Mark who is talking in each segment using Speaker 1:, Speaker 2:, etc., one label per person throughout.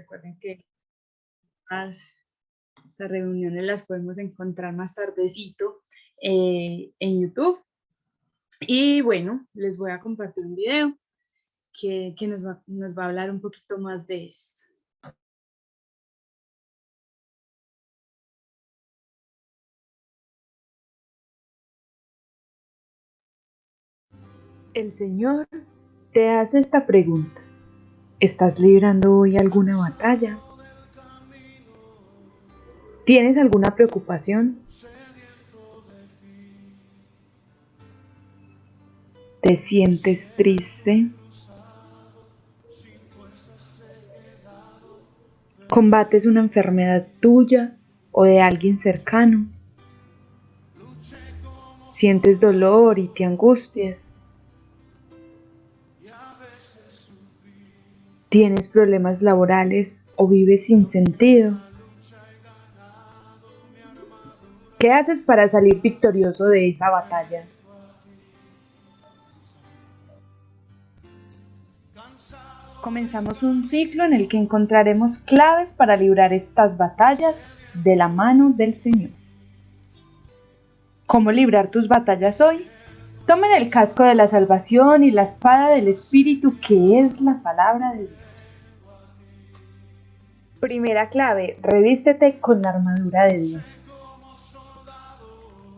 Speaker 1: Recuerden que esas reuniones las podemos encontrar más tardecito en YouTube. Y bueno, les voy a compartir un video que nos va a hablar un poquito más de esto. El Señor te hace esta pregunta. ¿Estás librando hoy alguna batalla? ¿Tienes alguna preocupación? ¿Te sientes triste? ¿Combates una enfermedad tuya o de alguien cercano? ¿Sientes dolor y te angustias? ¿Tienes problemas laborales o vives sin sentido? ¿Qué haces para salir victorioso de esa batalla? Comenzamos un ciclo en el que encontraremos claves para librar estas batallas de la mano del Señor. ¿Cómo librar tus batallas hoy? Tomen el casco de la salvación y la espada del Espíritu, que es la palabra de Dios. Primera clave, revístete con la armadura de Dios.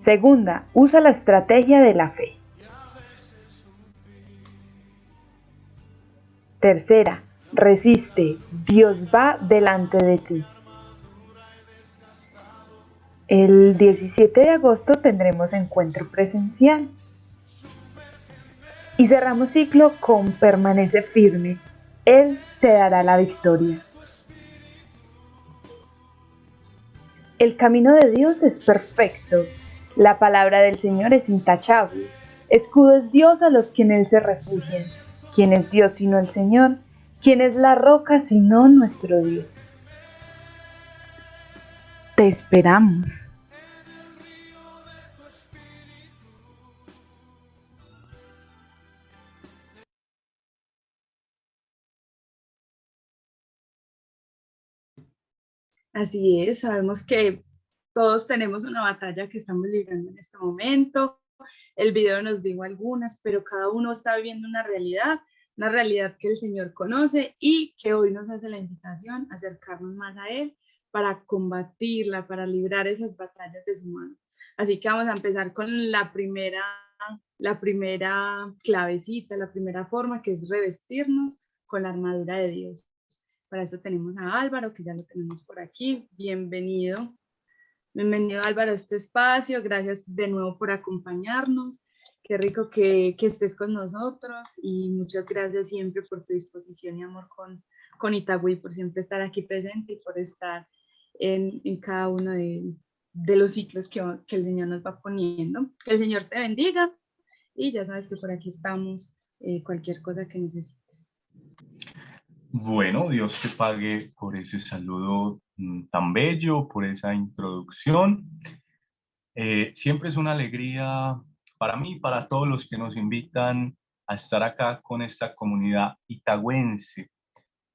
Speaker 1: Segunda, usa la estrategia de la fe. Tercera, resiste, Dios va delante de ti. El 17 de agosto tendremos encuentro presencial. Y cerramos ciclo con permanece firme. Él te dará la victoria. El camino de Dios es perfecto. La palabra del Señor es intachable. Escudo es Dios a los que en Él se refugian. ¿Quién es Dios sino el Señor? ¿Quién es la roca sino nuestro Dios? Te esperamos. Así es, sabemos que todos tenemos una batalla que estamos librando en este momento. El video nos dijo algunas, pero cada uno está viviendo una realidad que el Señor conoce y que hoy nos hace la invitación a acercarnos más a Él para combatirla, para librar esas batallas de su mano. Así que vamos a empezar con la primera clavecita, la primera forma, que es revestirnos con la armadura de Dios. Para eso tenemos a Álvaro, que ya lo tenemos por aquí. Bienvenido. Bienvenido, Álvaro, a este espacio. Gracias de nuevo por acompañarnos. Qué rico que estés con nosotros y muchas gracias siempre por tu disposición y amor con Itagüí, por siempre estar aquí presente y por estar en cada uno de los ciclos que el Señor nos va poniendo. Que el Señor te bendiga y ya sabes que por aquí estamos, cualquier cosa que necesites.
Speaker 2: Bueno, Dios te pague por ese saludo tan bello, por esa introducción. Siempre es una alegría para mí y para todos los que nos invitan a estar acá con esta comunidad itagüense.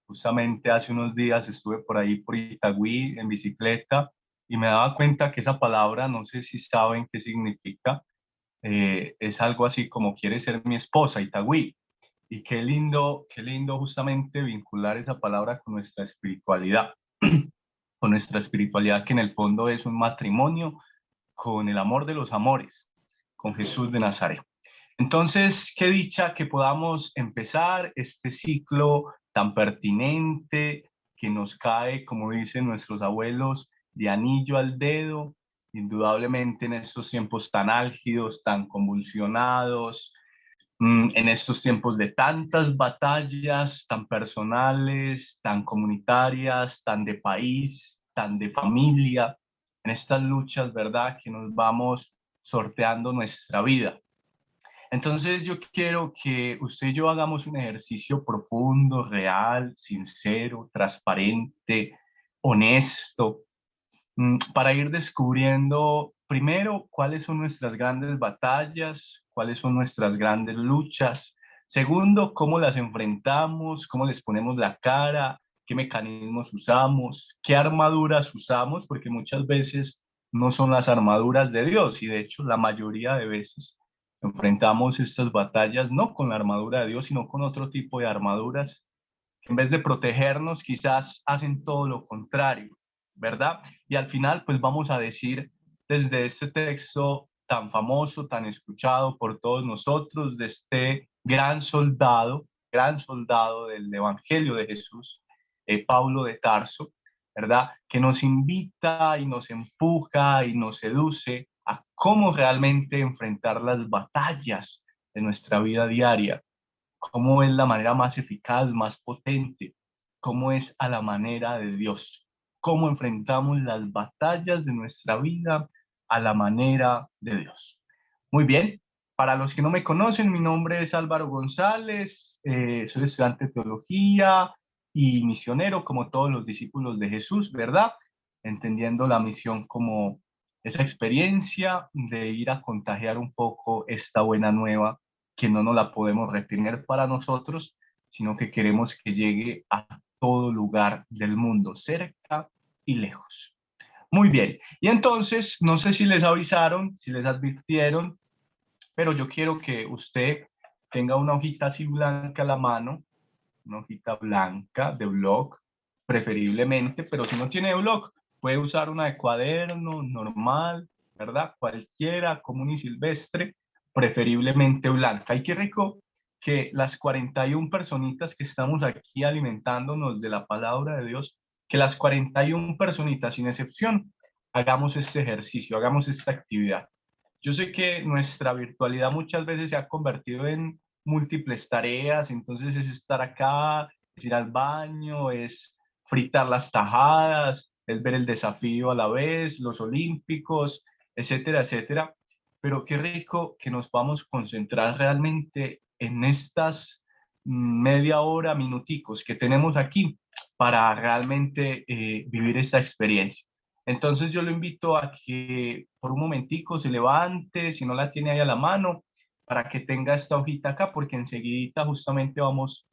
Speaker 2: Justamente hace unos días estuve por ahí por Itagüí en bicicleta y me daba cuenta que esa palabra, no sé si saben qué significa, es algo así como quiere ser mi esposa, Itagüí. Y qué lindo justamente vincular esa palabra con nuestra espiritualidad, con nuestra espiritualidad que en el fondo es un matrimonio con el amor de los amores, con Jesús de Nazaret. Entonces, qué dicha que podamos empezar este ciclo tan pertinente que nos cae, como dicen nuestros abuelos, de anillo al dedo, indudablemente en estos tiempos tan álgidos, tan convulsionados, en estos tiempos de tantas batallas tan personales, tan comunitarias, tan de país, tan de familia, en estas luchas, ¿verdad?, que nos vamos sorteando nuestra vida. Entonces yo quiero que usted y yo hagamos un ejercicio profundo, real, sincero, transparente, honesto, para ir descubriendo primero cuáles son nuestras grandes batallas, cuáles son nuestras grandes luchas. Segundo, cómo las enfrentamos, cómo les ponemos la cara qué mecanismos usamos, qué armaduras usamos, porque muchas veces no son las armaduras de Dios y de hecho la mayoría de veces enfrentamos estas batallas no con la armadura de Dios, sino con otro tipo de armaduras que en vez de protegernos quizás hacen todo lo contrario, ¿verdad? Y al final pues vamos a decir desde este texto tan famoso, tan escuchado por todos nosotros, de este gran soldado del Evangelio de Jesús, Pablo de Tarso, ¿verdad? Que nos invita y nos empuja y nos seduce a cómo realmente enfrentar las batallas de nuestra vida diaria, cómo es la manera más eficaz, más potente, cómo es a la manera de Dios, cómo enfrentamos las batallas de nuestra vida a la manera de Dios. Muy bien, para los que no me conocen, mi nombre es Álvaro González, soy estudiante de teología y misionero como todos los discípulos de Jesús, ¿verdad? Entendiendo la misión como esa experiencia de ir a contagiar un poco esta buena nueva que no nos la podemos retener para nosotros, sino que queremos que llegue a todo lugar del mundo, cerca y lejos. Muy bien, y entonces, no sé si les avisaron, si les advirtieron, pero yo quiero que usted tenga una hojita así blanca a la mano, una hojita blanca de blog, preferiblemente, pero si no tiene blog, puede usar una de cuaderno normal, ¿verdad? Cualquiera, común y silvestre, preferiblemente blanca. Y qué rico que las 41 personitas que estamos aquí alimentándonos de la palabra de Dios, que las 41 personitas, sin excepción, hagamos este ejercicio, hagamos esta actividad. Yo sé que nuestra virtualidad muchas veces se ha convertido en múltiples tareas, entonces es estar acá, es ir al baño, es fritar las tajadas, es ver el desafío a la vez, los olímpicos, etcétera, etcétera. Pero qué rico que nos vamos a concentrar realmente en estas media hora, minuticos que tenemos aquí para realmente vivir esta experiencia. Entonces yo lo invito a que por un momentico se levante, si no la tiene ahí a la mano, para que tenga esta hojita acá, porque enseguidita justamente vamos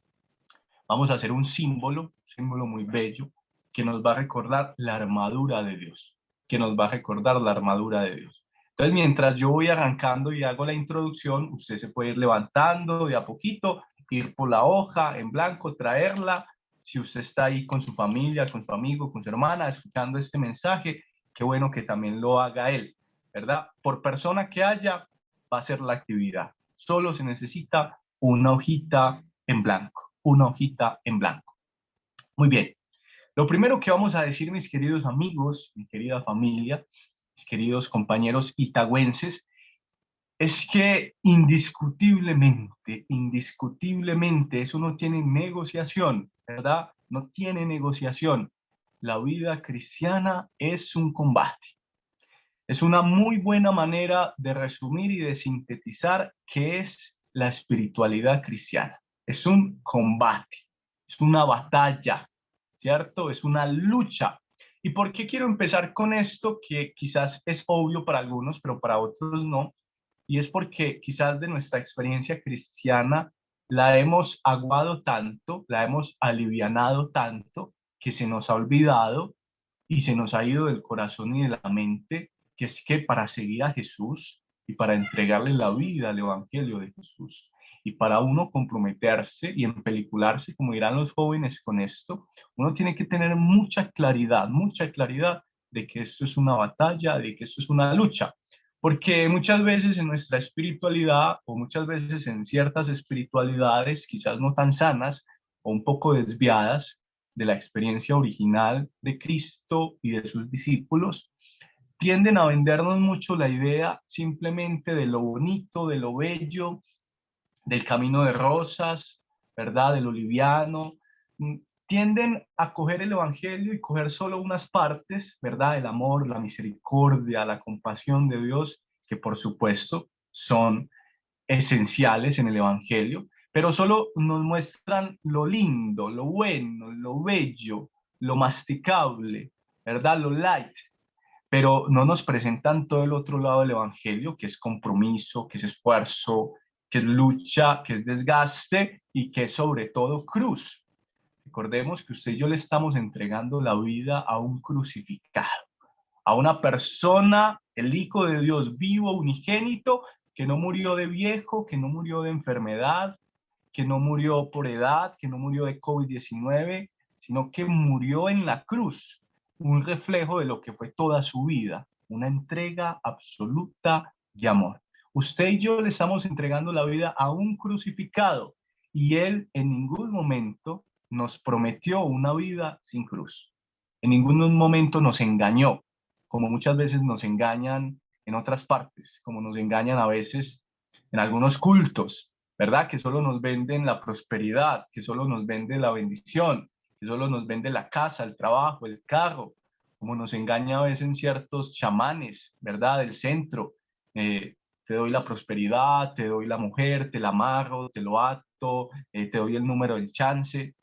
Speaker 2: a hacer un símbolo muy bello, que nos va a recordar la armadura de Dios, que nos va a recordar la armadura de Dios. Entonces, mientras yo voy arrancando y hago la introducción, usted se puede ir levantando de a poquito, ir por la hoja en blanco, traerla. Si usted está ahí con su familia, con su amigo, con su hermana, escuchando este mensaje, qué bueno que también lo haga él, ¿verdad? Por persona que haya, va a ser la actividad. Solo se necesita una hojita en blanco, una hojita en blanco. Muy bien. Lo primero que vamos a decir, mis queridos amigos, mi querida familia, mis queridos compañeros itagüenses, es que indiscutiblemente, eso no tiene negociación, ¿verdad? No tiene negociación. La vida cristiana es un combate. Es una muy buena manera de resumir y de sintetizar qué es la espiritualidad cristiana. Es un combate, es una batalla, ¿cierto? Es una lucha. ¿Y por qué quiero empezar con esto que quizás es obvio para algunos, pero para otros no? Y es porque quizás de nuestra experiencia cristiana la hemos aguado tanto, la hemos alivianado tanto, que se nos ha olvidado y se nos ha ido del corazón y de la mente, que es que para seguir a Jesús y para entregarle la vida al Evangelio de Jesús y para uno comprometerse y empelicularse, como dirán los jóvenes con esto, uno tiene que tener mucha claridad de que esto es una batalla, de que esto es una lucha. Porque muchas veces en nuestra espiritualidad o muchas veces en ciertas espiritualidades quizás no tan sanas o un poco desviadas de la experiencia original de Cristo y de sus discípulos, tienden a vendernos mucho la idea simplemente de lo bonito, de lo bello, del camino de rosas, ¿verdad? De lo liviano. Tienden a coger el Evangelio y coger solo unas partes, ¿verdad? El amor, la misericordia, la compasión de Dios, que por supuesto son esenciales en el Evangelio, pero solo nos muestran lo lindo, lo bueno, lo bello, lo masticable, ¿verdad? Lo light, pero no nos presentan todo el otro lado del Evangelio, que es compromiso, que es esfuerzo, que es lucha, que es desgaste y que es sobre todo cruz. Recordemos que usted y yo le estamos entregando la vida a un crucificado, a una persona, el Hijo de Dios vivo, unigénito, que no murió de viejo, que no murió de enfermedad, que no murió por edad, que no murió de COVID-19, sino que murió en la cruz, un reflejo de lo que fue toda su vida, una entrega absoluta de amor. Usted y yo le estamos entregando la vida a un crucificado y él en ningún momento nos prometió una vida sin cruz. En ningún momento nos engañó, como muchas veces nos engañan en otras partes, como nos engañan a veces en algunos cultos, ¿verdad? Que solo nos venden la prosperidad, que solo nos vende la bendición, que solo nos vende la casa, el trabajo, el carro, como nos engaña a veces en ciertos chamanes, ¿verdad? Del centro. Te doy la prosperidad, te doy la mujer, te la amarro, te lo ato, te doy el número del chance.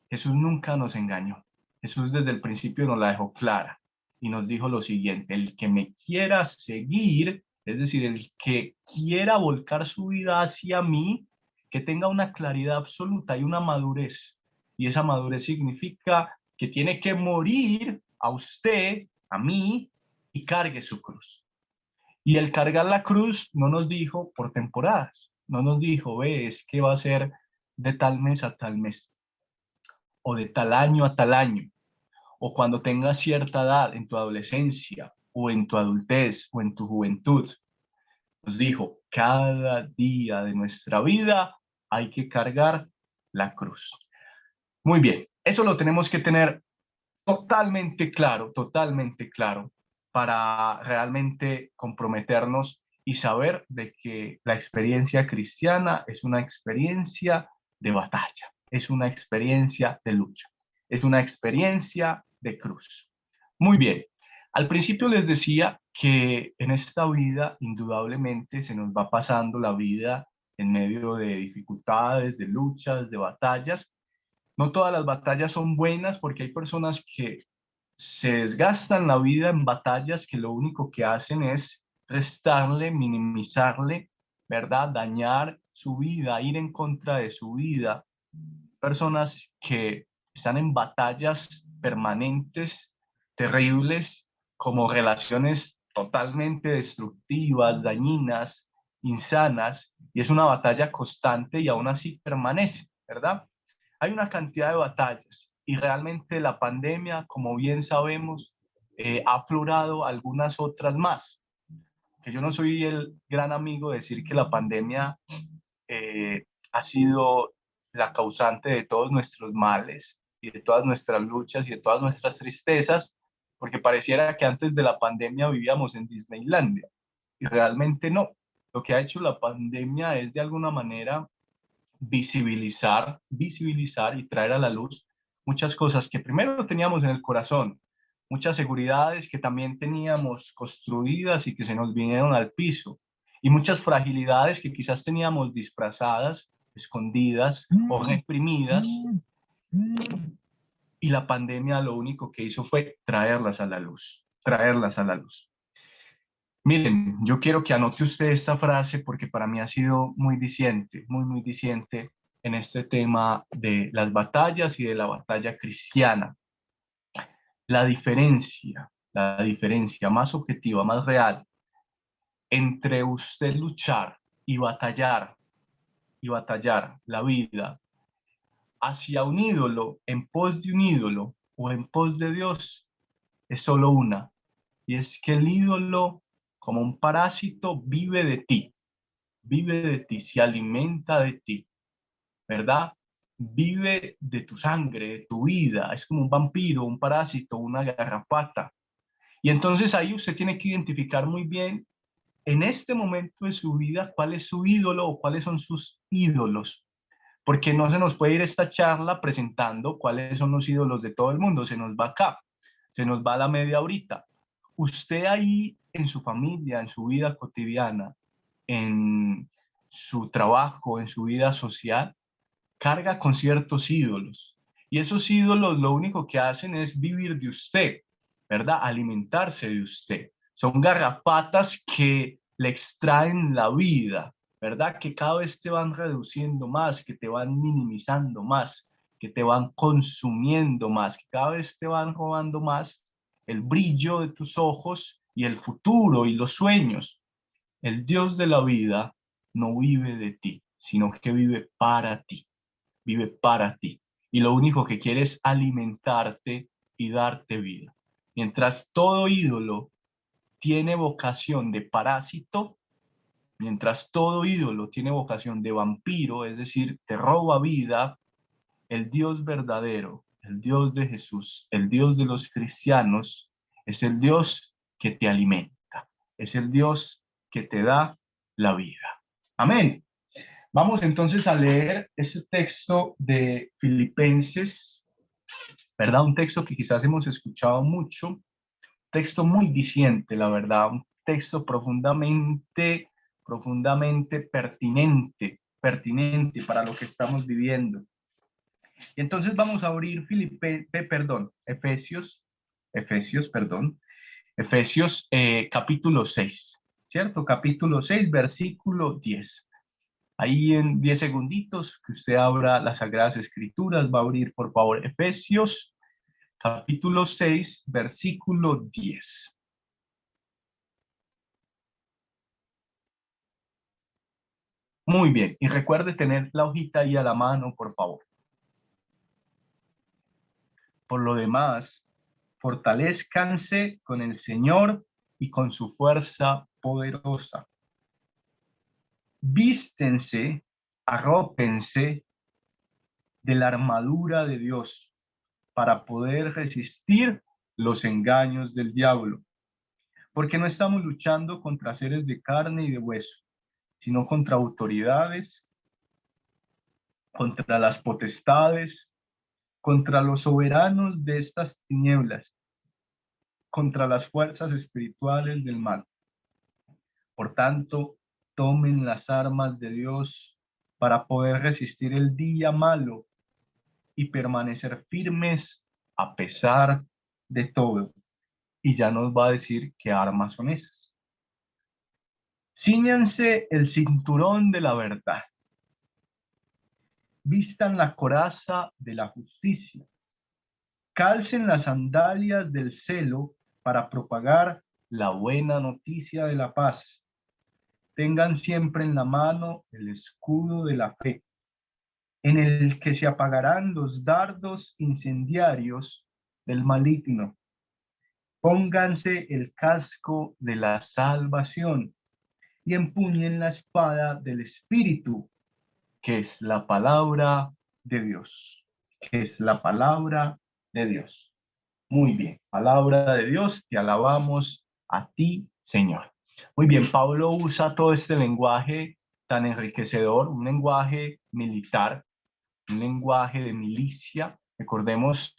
Speaker 2: Jesús nunca nos engañó. Jesús desde el principio nos la dejó clara y nos dijo lo siguiente: el que me quiera seguir, es decir, el que quiera volcar su vida hacia mí, que tenga una claridad absoluta y una madurez. Y esa madurez significa que tiene que morir a usted, a mí, y cargue su cruz. Y el cargar la cruz no nos dijo por temporadas, no nos dijo, ve, es que va a ser de tal mes a tal mes, o de tal año a tal año, o cuando tengas cierta edad, en tu adolescencia, o en tu adultez, o en tu juventud. Nos dijo, cada día de nuestra vida hay que cargar la cruz. Muy bien, eso lo tenemos que tener totalmente claro, para realmente comprometernos y saber de que la experiencia cristiana es una experiencia de batalla, es una experiencia de lucha, es una experiencia de cruz. Muy bien, al principio les decía que en esta vida indudablemente se nos va pasando la vida en medio de dificultades, de luchas, de batallas. No todas las batallas son buenas porque hay personas que se desgastan la vida en batallas que lo único que hacen es restarle, minimizarle, ¿verdad? Dañar su vida, ir en contra de su vida. Personas que están en batallas permanentes, terribles, como relaciones totalmente destructivas, dañinas, insanas, y es una batalla constante y aún así permanece, ¿verdad? Hay una cantidad de batallas y realmente la pandemia, como bien sabemos, ha aflorado algunas otras más. Que yo no soy el gran amigo de decir que la pandemia ha sido la causante de todos nuestros males y de todas nuestras luchas y de todas nuestras tristezas, porque pareciera que antes de la pandemia vivíamos en Disneylandia y realmente no. Lo que ha hecho la pandemia es de alguna manera visibilizar y traer a la luz muchas cosas que primero teníamos en el corazón, muchas seguridades que también teníamos construidas y que se nos vinieron al piso, y muchas fragilidades que quizás teníamos disfrazadas, escondidas o reprimidas, y la pandemia lo único que hizo fue traerlas a la luz, traerlas a la luz. Miren, yo quiero que anote usted esta frase porque para mí ha sido muy diciente, muy diciente en este tema de las batallas y de la batalla cristiana. La diferencia más objetiva, más real, entre usted luchar y batallar la vida hacia un ídolo, en pos de un ídolo o en pos de Dios, es solo una. Y es que el ídolo, como un parásito, vive de ti, se alimenta de ti, ¿verdad? Vive de tu sangre, de tu vida. Es como un vampiro, un parásito, una garrapata. Y entonces ahí usted tiene que identificar muy bien en este momento de su vida cuál es su ídolo o cuáles son sus ídolos. Porque no se nos puede ir esta charla presentando cuáles son los ídolos de todo el mundo. Se nos va acá, se nos va a la media horita. Usted ahí en su familia, en su vida cotidiana, en su trabajo, en su vida social, carga con ciertos ídolos. Y esos ídolos lo único que hacen es vivir de usted, ¿verdad? Alimentarse de usted. Son garrapatas que le extraen la vida, ¿verdad? Que cada vez te van reduciendo más, que te van minimizando más, que te van consumiendo más, que cada vez te van robando más el brillo de tus ojos y el futuro y los sueños. El Dios de la vida no vive de ti, sino que vive para ti. Y lo único que quiere es alimentarte y darte vida. Mientras todo ídolo tiene vocación de parásito, mientras todo ídolo tiene vocación de vampiro, es decir, te roba vida, el Dios verdadero, el Dios de Jesús, el Dios de los cristianos, es el Dios que te alimenta, es el Dios que te da la vida. Amén. Vamos entonces a leer ese texto de Filipenses, ¿verdad? Un texto que quizás hemos escuchado mucho, texto muy diciente, la verdad, un texto profundamente pertinente para lo que estamos viviendo. Y entonces vamos a abrir Efesios capítulo 6, ¿cierto? Capítulo 6, versículo 10. Ahí en 10 segunditos que usted abra las Sagradas Escrituras, va a abrir por favor Efesios capítulo 6, versículo 10. Muy bien, y recuerde tener la hojita ahí a la mano, por favor. Por lo demás, fortalezcanse con el Señor y con su fuerza poderosa. Vístense, arrópense de la armadura de Dios para poder resistir los engaños del diablo. Porque no estamos luchando contra seres de carne y de hueso, sino contra autoridades, contra las potestades, contra los soberanos de estas tinieblas, contra las fuerzas espirituales del mal. Por tanto, tomen las armas de Dios para poder resistir el día malo y permanecer firmes a pesar de todo. Y ya nos va a decir qué armas son esas. Cíñanse el cinturón de la verdad. Vistan la coraza de la justicia. Calcen las sandalias del celo para propagar la buena noticia de la paz. Tengan siempre en la mano el escudo de la fe, en el que se apagarán los dardos incendiarios del maligno. Pónganse el casco de la salvación y empuñen la espada del Espíritu, que es la palabra de Dios. Que es la palabra de Dios. Muy bien, palabra de Dios, te alabamos a ti, Señor. Muy bien, Pablo usa todo este lenguaje tan enriquecedor, un lenguaje militar, un lenguaje de milicia. Recordemos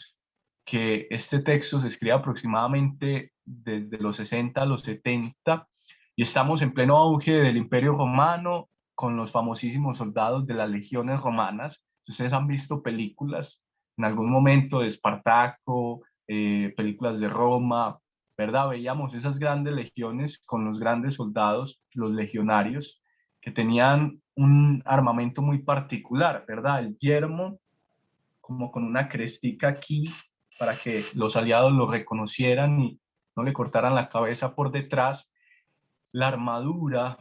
Speaker 2: que este texto se escribe aproximadamente desde los 60 a los 70 y estamos en pleno auge del Imperio Romano con los famosísimos soldados de las legiones romanas. Ustedes han visto películas en algún momento de Espartaco, películas de Roma, ¿verdad? Veíamos esas grandes legiones con los grandes soldados, los legionarios, que tenían un armamento muy particular, ¿verdad? El yermo, como con una crestica aquí, para que los aliados lo reconocieran y no le cortaran la cabeza por detrás. La armadura,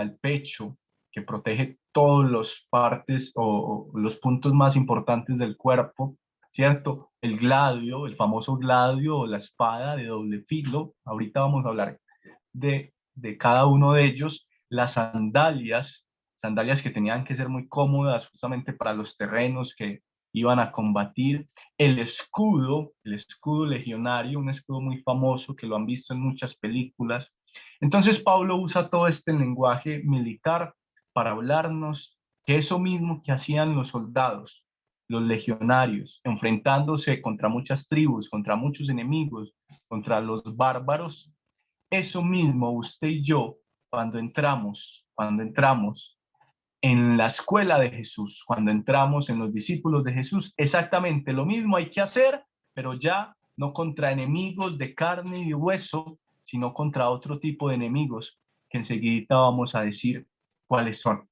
Speaker 2: el pecho, que protege todas las partes o los puntos más importantes del cuerpo, ¿cierto? El gladio, el famoso gladio o la espada de doble filo. Ahorita vamos a hablar de cada uno de ellos. Las sandalias que tenían que ser muy cómodas justamente para los terrenos que iban a combatir. El escudo legionario, un escudo muy famoso que lo han visto en muchas películas. Entonces Pablo usa todo este lenguaje militar para hablarnos que eso mismo que hacían los soldados, los legionarios, enfrentándose contra muchas tribus, contra muchos enemigos, contra los bárbaros, eso mismo usted y yo, cuando entramos en la escuela de Jesús, cuando entramos en los discípulos de Jesús, exactamente lo mismo hay que hacer, pero ya no contra enemigos de carne y de hueso, sino contra otro tipo de enemigos que enseguida vamos a decir cuáles son.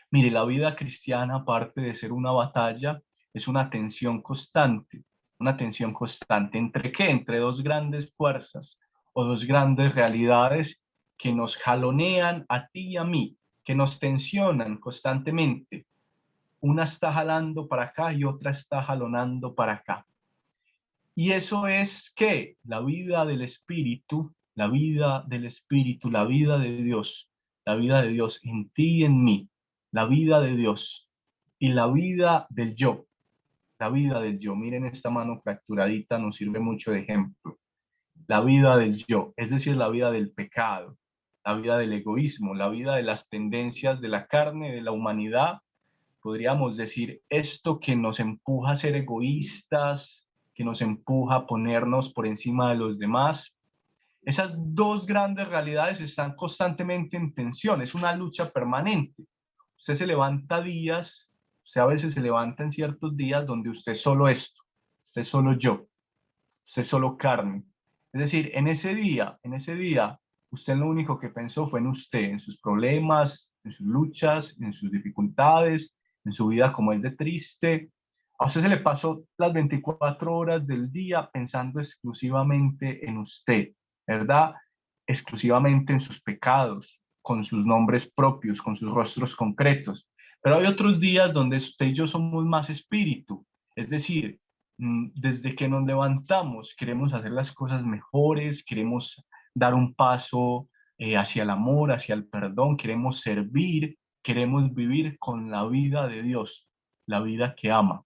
Speaker 2: Mire, la vida cristiana, aparte de ser una batalla, es una tensión constante. ¿Una tensión constante entre qué? Entre dos grandes fuerzas o dos grandes realidades que nos jalonean a ti y a mí, que nos tensionan constantemente. Una está jalando para acá y otra está jalonando para acá. Y eso es que la vida del Espíritu, la vida del Espíritu, la vida de Dios en ti y en mí, la vida de Dios y la vida del yo, la vida del yo. Miren esta mano fracturadita, nos sirve mucho de ejemplo. La vida del yo, es decir, la vida del pecado, la vida del egoísmo, la vida de las tendencias de la carne, de la humanidad. Podríamos decir esto que nos empuja a ser egoístas, que nos empuja a ponernos por encima de los demás. Esas dos grandes realidades están constantemente en tensión, es una lucha permanente. Usted se levanta días, usted a veces se levanta en ciertos días donde usted es solo esto, usted es solo yo, usted es solo carne. Es decir, en ese día, usted lo único que pensó fue en usted, en sus problemas, en sus luchas, en sus dificultades, en su vida como es de triste. A usted se le pasó las 24 horas del día pensando exclusivamente en usted, ¿verdad? Exclusivamente en sus pecados, con sus nombres propios, con sus rostros concretos. Pero hay otros días donde usted y yo somos más espíritu, es decir, desde que nos levantamos queremos hacer las cosas mejores, queremos dar un paso hacia el amor, hacia el perdón, queremos servir, queremos vivir con la vida de Dios, la vida que ama,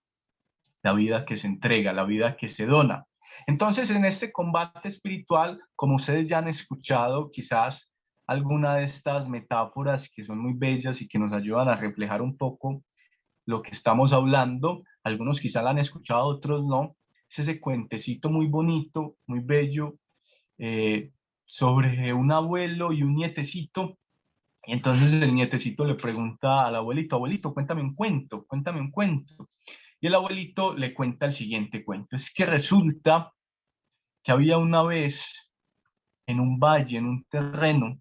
Speaker 2: la vida que se entrega, la vida que se dona. Entonces, en este combate espiritual, como ustedes ya han escuchado, quizás alguna de estas metáforas que son muy bellas y que nos ayudan a reflejar un poco lo que estamos hablando, algunos quizás la han escuchado, otros no, es ese cuentecito muy bonito, muy bello, eh, sobre un abuelo y un nietecito. Y entonces el nietecito le pregunta al abuelito, abuelito, cuéntame un cuento, cuéntame un cuento. Y el abuelito le cuenta el siguiente cuento. Es que resulta que había una vez en un valle, en un terreno,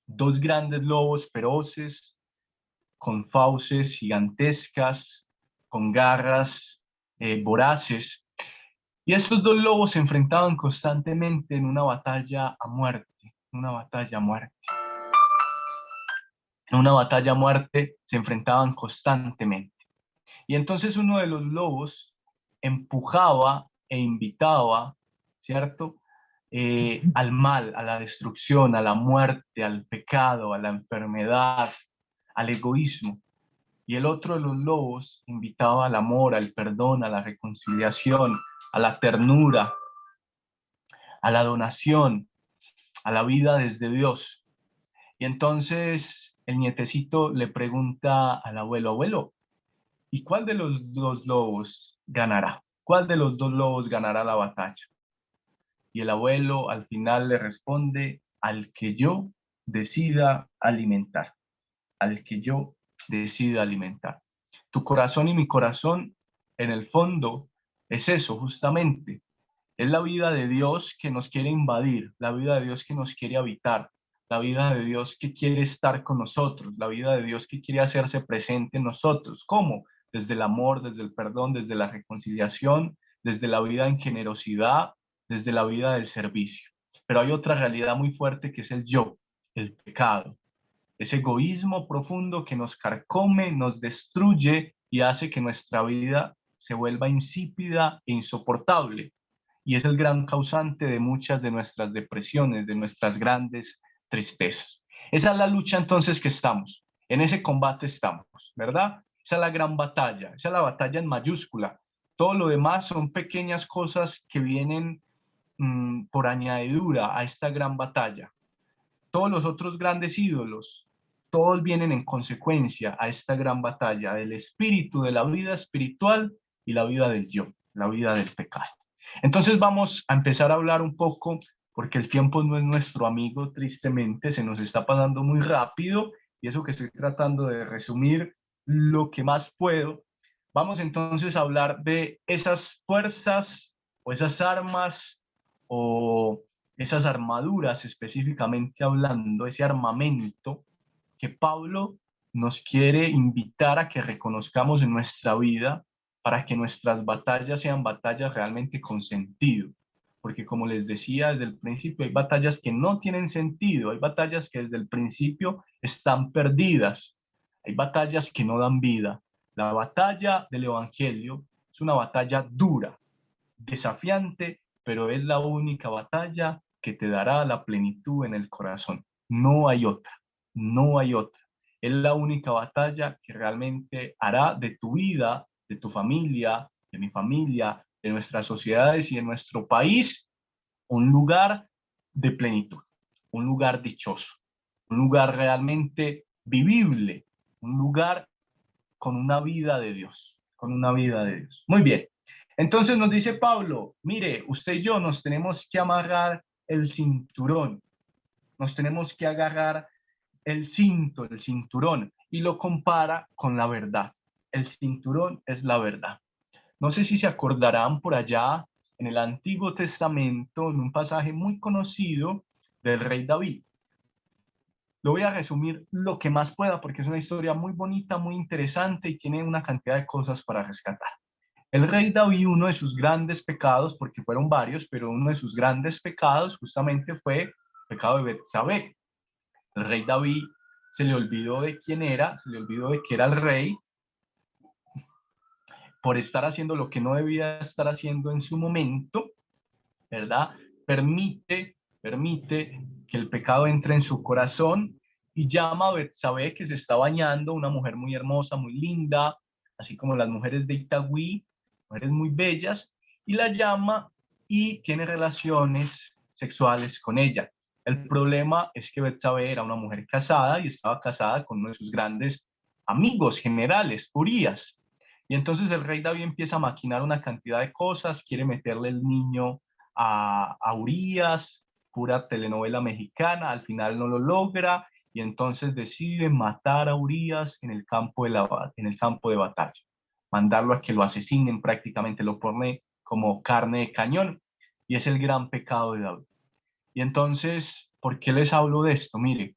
Speaker 2: dos grandes lobos feroces, con fauces gigantescas, con garras voraces. Y estos dos lobos se enfrentaban constantemente en una batalla a muerte, una batalla a muerte. En una batalla a muerte se enfrentaban constantemente. Y entonces uno de los lobos empujaba e invitaba, ¿cierto? Al mal, a la destrucción, a la muerte, al pecado, a la enfermedad, al egoísmo. Y el otro de los lobos invitaba al amor, al perdón, a la reconciliación, a la ternura, a la donación, a la vida desde Dios. Y entonces el nietecito le pregunta al abuelo, abuelo, ¿y cuál de los dos lobos ganará? ¿Cuál de los dos lobos ganará la batalla? Y el abuelo al final le responde, al que yo decida alimentar, al que yo decida alimentar. Tu corazón y mi corazón, en el fondo, es eso justamente. Es la vida de Dios que nos quiere invadir, la vida de Dios que nos quiere habitar, la vida de Dios que quiere estar con nosotros, la vida de Dios que quiere hacerse presente en nosotros. ¿Cómo? Desde el amor, desde el perdón, desde la reconciliación, desde la vida en generosidad, desde la vida del servicio. Pero hay otra realidad muy fuerte que es el yo, el pecado, ese egoísmo profundo que nos carcome, nos destruye y hace que nuestra vida se vuelva insípida e insoportable. Y es el gran causante de muchas de nuestras depresiones, de nuestras grandes tristezas. Esa es la lucha entonces que estamos, en ese combate estamos, ¿verdad? Esa es la gran batalla, esa es la batalla en mayúscula. Todo lo demás son pequeñas cosas que vienen por añadidura a esta gran batalla. Todos los otros grandes ídolos, todos vienen en consecuencia a esta gran batalla del espíritu, de la vida espiritual y la vida del yo, la vida del pecado. Entonces vamos a empezar a hablar un poco, porque el tiempo no es nuestro amigo, tristemente, se nos está pasando muy rápido, y eso que estoy tratando de resumir lo que más puedo. Vamos entonces a hablar de esas fuerzas o esas armas o esas armaduras específicamente hablando, ese armamento que Pablo nos quiere invitar a que reconozcamos en nuestra vida para que nuestras batallas sean batallas realmente con sentido. Porque como les decía desde el principio, hay batallas que no tienen sentido, hay batallas que desde el principio están perdidas, hay batallas que no dan vida. La batalla del Evangelio es una batalla dura, desafiante, pero es la única batalla que te dará la plenitud en el corazón. No hay otra, no hay otra. Es la única batalla que realmente hará de tu vida, de tu familia, de mi familia, de nuestras sociedades y de nuestro país un lugar de plenitud, un lugar dichoso, un lugar realmente vivible, un lugar con una vida de Dios, con una vida de Dios. Muy bien. Entonces nos dice Pablo, mire, usted y yo nos tenemos que amarrar el cinturón, nos tenemos que agarrar el cinto, el cinturón, y lo compara con la verdad. El cinturón es la verdad. No sé si se acordarán por allá en el Antiguo Testamento, en un pasaje muy conocido del rey David. Lo voy a resumir lo que más pueda porque es una historia muy bonita, muy interesante y tiene una cantidad de cosas para rescatar. El rey David, uno de sus grandes pecados, porque fueron varios, pero uno de sus grandes pecados justamente fue el pecado de Betsabé. El rey David se le olvidó de quién era, se le olvidó de que era el rey por estar haciendo lo que no debía estar haciendo en su momento, ¿verdad? Permite que el pecado entre en su corazón y llama a Betsabé, que se está bañando, una mujer muy hermosa, muy linda, así como las mujeres de Itagüí, mujeres muy bellas, y la llama y tiene relaciones sexuales con ella. El problema es que Betsabé era una mujer casada y estaba casada con uno de sus grandes amigos generales, Urías. Y entonces el rey David empieza a maquinar una cantidad de cosas, quiere meterle el niño a Urías, pura telenovela mexicana, al final no lo logra y entonces decide matar a Urías en el campo de batalla, mandarlo a que lo asesinen prácticamente, lo pone como carne de cañón y es el gran pecado de David. Y entonces, ¿por qué les hablo de esto? Mire,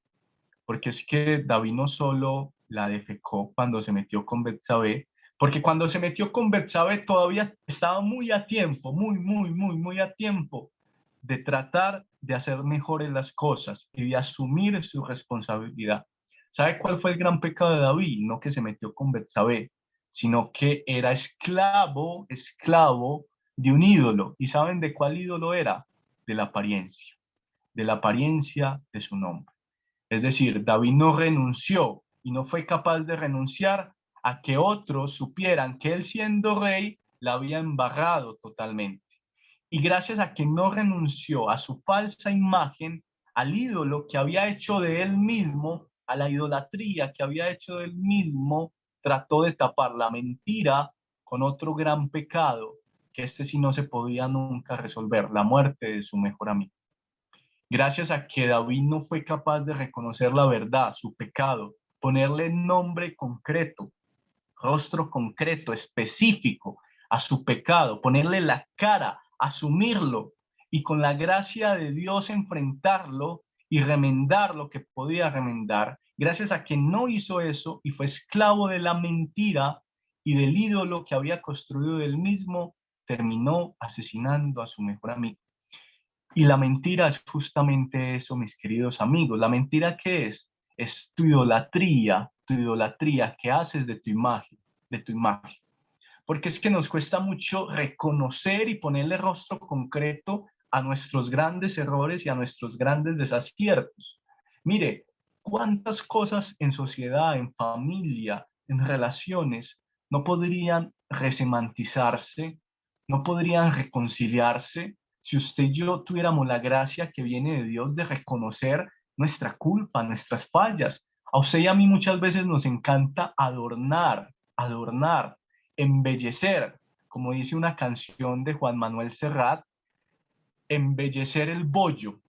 Speaker 2: porque es que David no solo la defecó cuando se metió con Betsabé, porque cuando se metió con Betsabé todavía estaba muy a tiempo, muy a tiempo de tratar de hacer mejores las cosas y de asumir su responsabilidad. ¿Sabe cuál fue el gran pecado de David? No que se metió con Betsabé, sino que era esclavo de un ídolo. ¿Y saben de cuál ídolo era? De la apariencia de su nombre. Es decir, David no renunció y no fue capaz de renunciar a que otros supieran que él siendo rey la había embarrado totalmente. Y gracias a que no renunció a su falsa imagen, al ídolo que había hecho de él mismo, a la idolatría que había hecho de él mismo, trató de tapar la mentira con otro gran pecado, que este sí no se podía nunca resolver, la muerte de su mejor amigo. Gracias a que David no fue capaz de reconocer la verdad, su pecado, ponerle nombre concreto, rostro concreto, específico a su pecado, ponerle la cara, asumirlo y con la gracia de Dios enfrentarlo y remendar lo que podía remendar. Gracias a que no hizo eso y fue esclavo de la mentira y del ídolo que había construido él mismo, terminó asesinando a su mejor amigo. Y la mentira es justamente eso, mis queridos amigos. ¿La mentira qué es? Es tu idolatría que haces de tu imagen, de tu imagen. Porque es que nos cuesta mucho reconocer y ponerle rostro concreto a nuestros grandes errores y a nuestros grandes desaciertos. Mire, cuántas cosas en sociedad, en familia, en relaciones, no podrían resemantizarse, no podrían reconciliarse si usted y yo tuviéramos la gracia que viene de Dios de reconocer nuestra culpa, nuestras fallas. A usted y a mí muchas veces nos encanta adornar, embellecer, como dice una canción de Juan Manuel Serrat, embellecer el bollo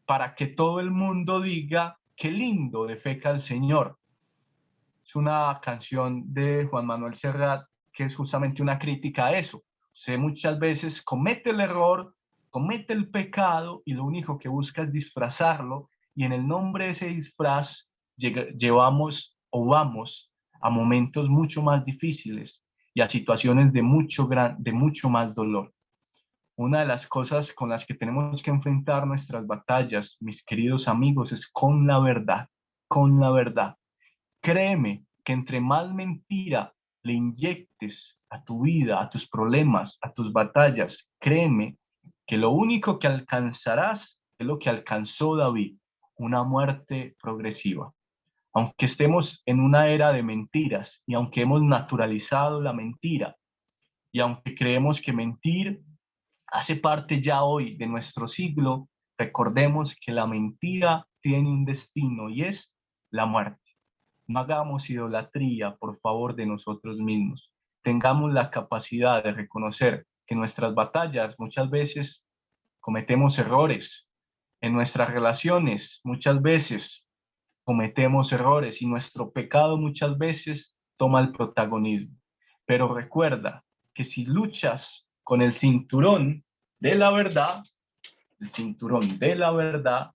Speaker 2: para que todo el mundo diga qué lindo defeca el Señor. Es una canción de Juan Manuel Serrat que es justamente una crítica a eso. Usted muchas veces comete el error, comete el pecado y lo único que busca es disfrazarlo y en el nombre de ese disfraz llevamos o vamos a momentos mucho más difíciles y a situaciones de mucho más dolor. Una de las cosas con las que tenemos que enfrentar nuestras batallas, mis queridos amigos, es con la verdad, con la verdad. Créeme que entre más mentira le inyectes a tu vida, a tus problemas, a tus batallas, créeme que lo único que alcanzarás es lo que alcanzó David, una muerte progresiva. Aunque estemos en una era de mentiras y aunque hemos naturalizado la mentira y aunque creemos que mentir hace parte ya hoy de nuestro siglo, recordemos que la mentira tiene un destino y es la muerte. No hagamos idolatría, por favor, de nosotros mismos. Tengamos la capacidad de reconocer que en nuestras batallas muchas veces cometemos errores. En nuestras relaciones muchas veces cometemos errores y nuestro pecado muchas veces toma el protagonismo. Pero recuerda que si luchas con el cinturón de la verdad, el cinturón de la verdad,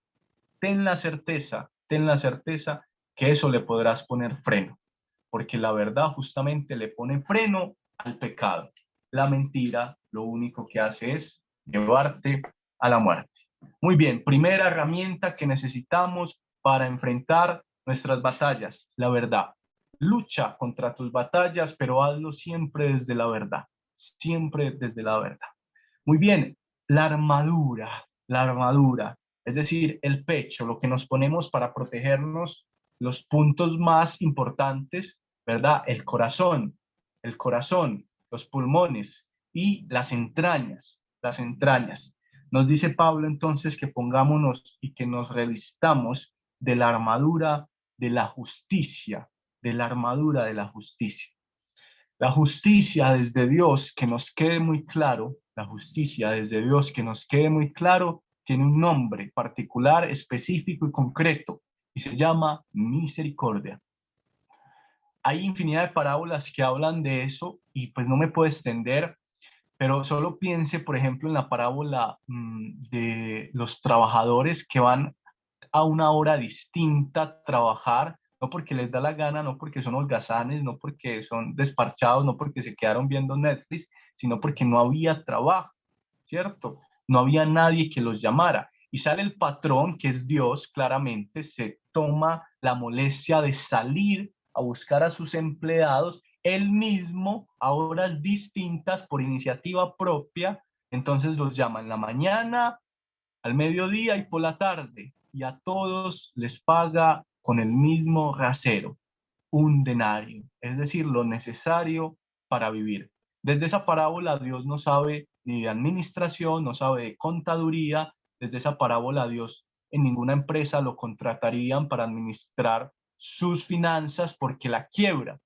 Speaker 2: ten la certeza que eso le podrás poner freno, porque la verdad justamente le pone freno al pecado. La mentira lo único que hace es llevarte a la muerte. Muy bien, primera herramienta que necesitamos para enfrentar nuestras batallas, la verdad. Lucha contra tus batallas, pero hazlo siempre desde la verdad, siempre desde la verdad. Muy bien, la armadura, es decir, el pecho, lo que nos ponemos para protegernos, los puntos más importantes, ¿verdad? El corazón, los pulmones y las entrañas, las entrañas. Nos dice Pablo entonces que pongámonos y que nos revistamos de la armadura de la justicia, de la armadura de la justicia. La justicia desde Dios, que nos quede muy claro, la justicia desde Dios, que nos quede muy claro, tiene un nombre particular, específico y concreto, y se llama misericordia. Hay infinidad de parábolas que hablan de eso y pues no me puedo extender, pero solo piense, por ejemplo, en la parábola de los trabajadores que van a una hora distinta a trabajar, no porque les da la gana, no porque son holgazanes, no porque son desparchados, no porque se quedaron viendo Netflix, sino porque no había trabajo, ¿cierto? No había nadie que los llamara. Y sale el patrón, que es Dios, claramente, se toma la molestia de salir a buscar a sus empleados, él mismo, a horas distintas, por iniciativa propia, entonces los llama en la mañana, al mediodía y por la tarde, y a todos les paga con el mismo rasero, un denario, es decir, lo necesario para vivir. Desde esa parábola Dios no sabe ni de administración, no sabe de contaduría, desde esa parábola Dios en ninguna empresa lo contratarían para administrar sus finanzas porque la quiebra,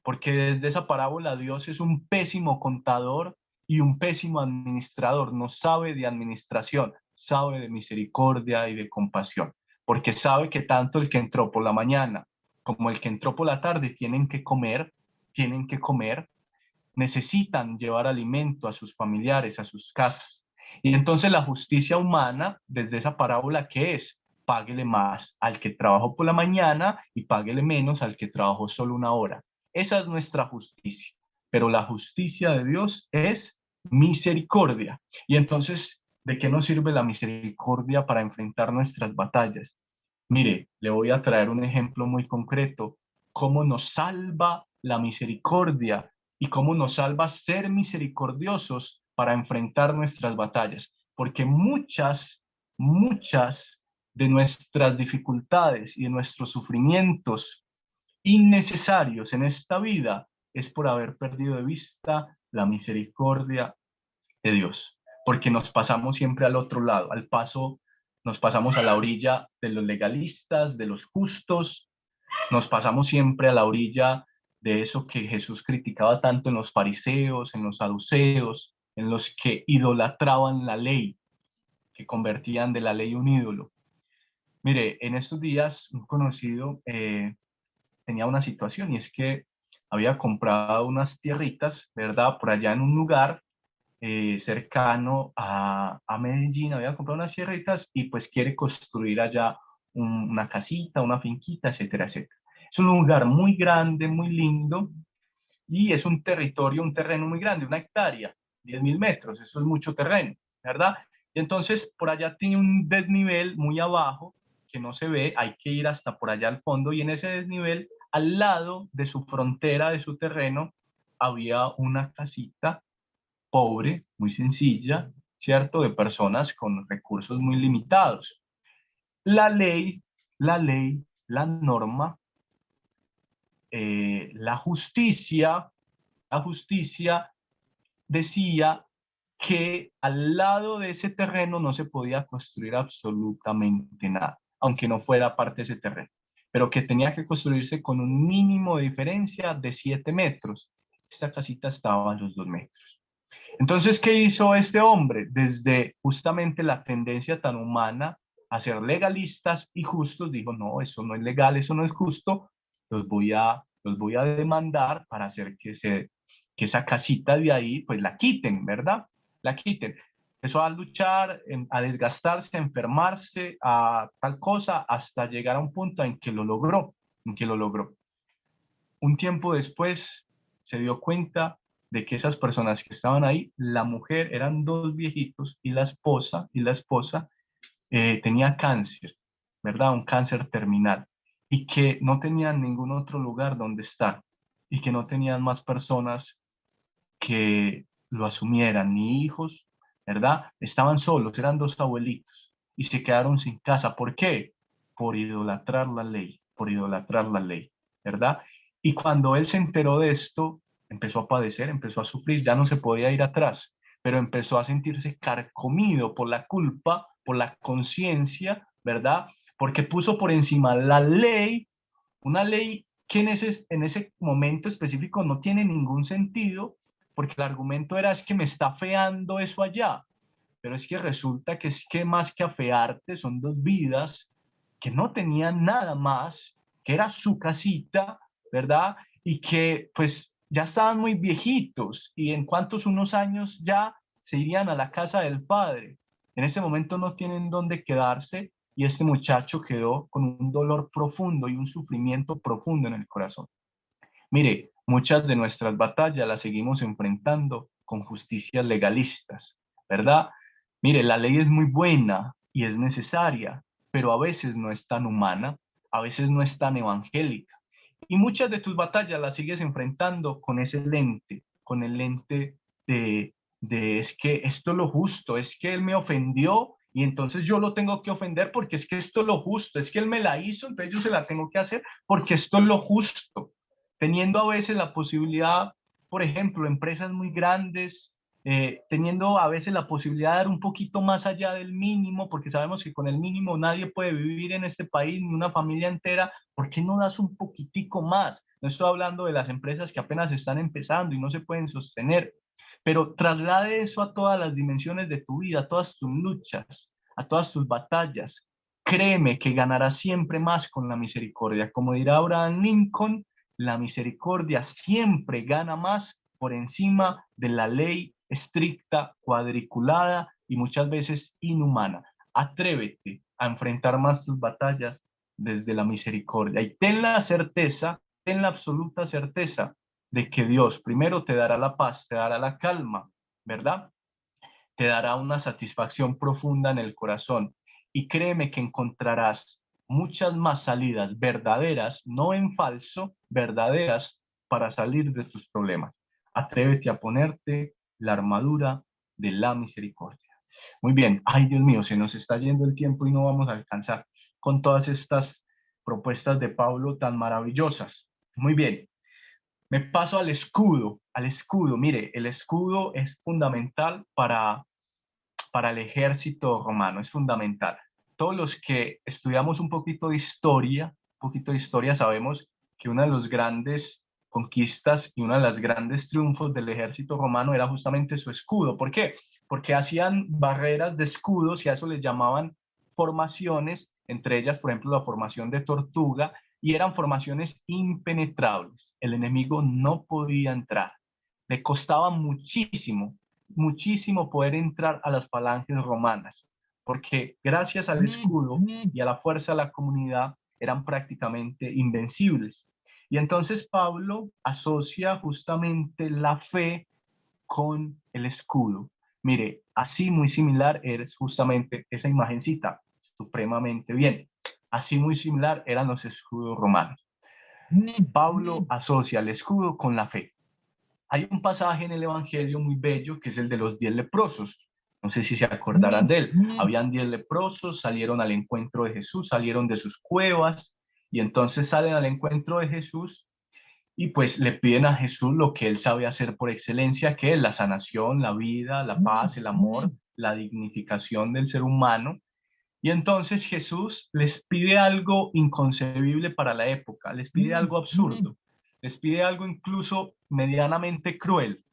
Speaker 2: porque desde esa parábola Dios es un pésimo contador y un pésimo administrador, no sabe de administración, sabe de misericordia y de compasión, porque sabe que tanto el que entró por la mañana como el que entró por la tarde tienen que comer, necesitan llevar alimento a sus familiares, a sus casas. Y entonces la justicia humana, desde esa parábola, ¿qué es? Páguele más al que trabajó por la mañana y páguele menos al que trabajó solo una hora. Esa es nuestra justicia. Pero la justicia de Dios es misericordia. Y entonces, ¿de qué nos sirve la misericordia para enfrentar nuestras batallas? Mire, le voy a traer un ejemplo muy concreto. ¿Cómo nos salva la misericordia y cómo nos salva ser misericordiosos para enfrentar nuestras batallas? Porque muchas de nuestras dificultades y de nuestros sufrimientos innecesarios en esta vida es por haber perdido de vista la misericordia de Dios, porque nos pasamos siempre al otro lado, nos pasamos a la orilla de los legalistas, de los justos, nos pasamos siempre a la orilla de eso que Jesús criticaba tanto en los fariseos, en los saduceos, en los que idolatraban la ley, que convertían de la ley un ídolo. Mire, en estos días un conocido tenía una situación y es que había comprado unas tierritas, ¿verdad? Por allá en un lugar cercano a Medellín, había comprado unas tierritas y pues quiere construir allá una casita, una finquita, etcétera, etcétera. Es un lugar muy grande, muy lindo, y es un territorio, un terreno muy grande, 1 hectárea, 10.000 metros, eso es mucho terreno, ¿verdad? Y entonces por allá tiene un desnivel muy abajo que no se ve, hay que ir hasta por allá al fondo, y en ese desnivel, al lado de su frontera, de su terreno, había una casita pobre, muy sencilla, ¿cierto? De personas con recursos muy limitados. La ley, la norma, la justicia decía que al lado de ese terreno no se podía construir absolutamente nada, aunque no fuera parte de ese terreno, pero que tenía que construirse con un mínimo de diferencia de 7 metros. Esta casita estaba a los 2 metros. Entonces, ¿qué hizo este hombre? Desde justamente la tendencia tan humana a ser legalistas y justos, dijo, no, eso no es legal, eso no es justo, los voy a demandar para hacer que esa casita de ahí, pues la quiten, ¿verdad? La quiten. Empezó a luchar, a desgastarse, a enfermarse, a tal cosa, hasta llegar a un punto en que lo logró, en que lo logró. Un tiempo después se dio cuenta de que esas personas que estaban ahí, la mujer, eran 2 viejitos, y la esposa tenía cáncer, ¿verdad? Un cáncer terminal, y que no tenían ningún otro lugar donde estar, y que no tenían más personas que lo asumieran, ni hijos, ¿verdad? Estaban solos, eran 2 abuelitos, y se quedaron sin casa. ¿Por qué? Por idolatrar la ley, por idolatrar la ley, ¿verdad? Y cuando él se enteró de esto, empezó a padecer, empezó a sufrir, ya no se podía ir atrás, pero empezó a sentirse carcomido por la culpa, por la conciencia, ¿verdad? Porque puso por encima la ley, una ley que en ese momento específico no tiene ningún sentido, porque el argumento era, es que me está afeando eso allá, pero es que resulta que es que más que afearte son 2 vidas que no tenían nada más, que era su casita, ¿verdad? Y que pues ya estaban muy viejitos, y en cuantos unos años ya se irían a la casa del padre. En ese momento no tienen dónde quedarse, y este muchacho quedó con un dolor profundo y un sufrimiento profundo en el corazón. Mire, muchas de nuestras batallas las seguimos enfrentando con justicias legalistas, ¿verdad? Mire, la ley es muy buena y es necesaria, pero a veces no es tan humana, a veces no es tan evangélica. Y muchas de tus batallas las sigues enfrentando con ese lente, con el lente de es que esto es lo justo, es que él me ofendió y entonces yo lo tengo que ofender porque es que esto es lo justo, es que él me la hizo, entonces yo se la tengo que hacer porque esto es lo justo, teniendo a veces la posibilidad, por ejemplo, empresas muy grandes, teniendo a veces la posibilidad de dar un poquito más allá del mínimo, porque sabemos que con el mínimo nadie puede vivir en este país, ni una familia entera. ¿Por qué no das un poquitico más? No estoy hablando de las empresas que apenas están empezando y no se pueden sostener, pero traslade eso a todas las dimensiones de tu vida, a todas tus luchas, a todas tus batallas. Créeme que ganarás siempre más con la misericordia. Como dirá Abraham Lincoln, la misericordia siempre gana más por encima de la ley estricta, cuadriculada y muchas veces inhumana. Atrévete a enfrentar más tus batallas desde la misericordia y ten la certeza, ten la absoluta certeza de que Dios primero te dará la paz, te dará la calma, ¿verdad? Te dará una satisfacción profunda en el corazón, y créeme que encontrarás muchas más salidas verdaderas, no en falso, verdaderas, para salir de tus problemas. Atrévete a ponerte la armadura de la misericordia. Muy bien, ay Dios mío, se nos está yendo el tiempo y no vamos a alcanzar con todas estas propuestas de Pablo tan maravillosas. Muy bien, me paso al escudo, al escudo. Mire, el escudo es fundamental para el ejército romano, es fundamental. Todos los que estudiamos un poquito de historia, sabemos que una de las grandes conquistas y uno de los grandes triunfos del ejército romano era justamente su escudo. ¿Por qué? Porque hacían barreras de escudos y a eso les llamaban formaciones, entre ellas, por ejemplo, la formación de Tortuga, y eran formaciones impenetrables. El enemigo no podía entrar. Le costaba muchísimo, muchísimo poder entrar a las falanges romanas, porque gracias al escudo y a la fuerza de la comunidad eran prácticamente invencibles. Y entonces Pablo asocia justamente la fe con el escudo. Mire, así muy similar es justamente esa imagencita, supremamente bien. Así muy similar eran los escudos romanos. Pablo asocia el escudo con la fe. Hay un pasaje en el Evangelio muy bello que es el de los 10 leprosos. No sé si se acordarán de él. Habían 10 leprosos, salieron al encuentro de Jesús, salieron de sus cuevas y entonces salen al encuentro de Jesús y pues le piden a Jesús lo que él sabe hacer por excelencia, que es la sanación, la vida, la paz, el amor, la dignificación del ser humano. Y entonces Jesús les pide algo inconcebible para la época, les pide algo absurdo, les pide algo incluso medianamente cruel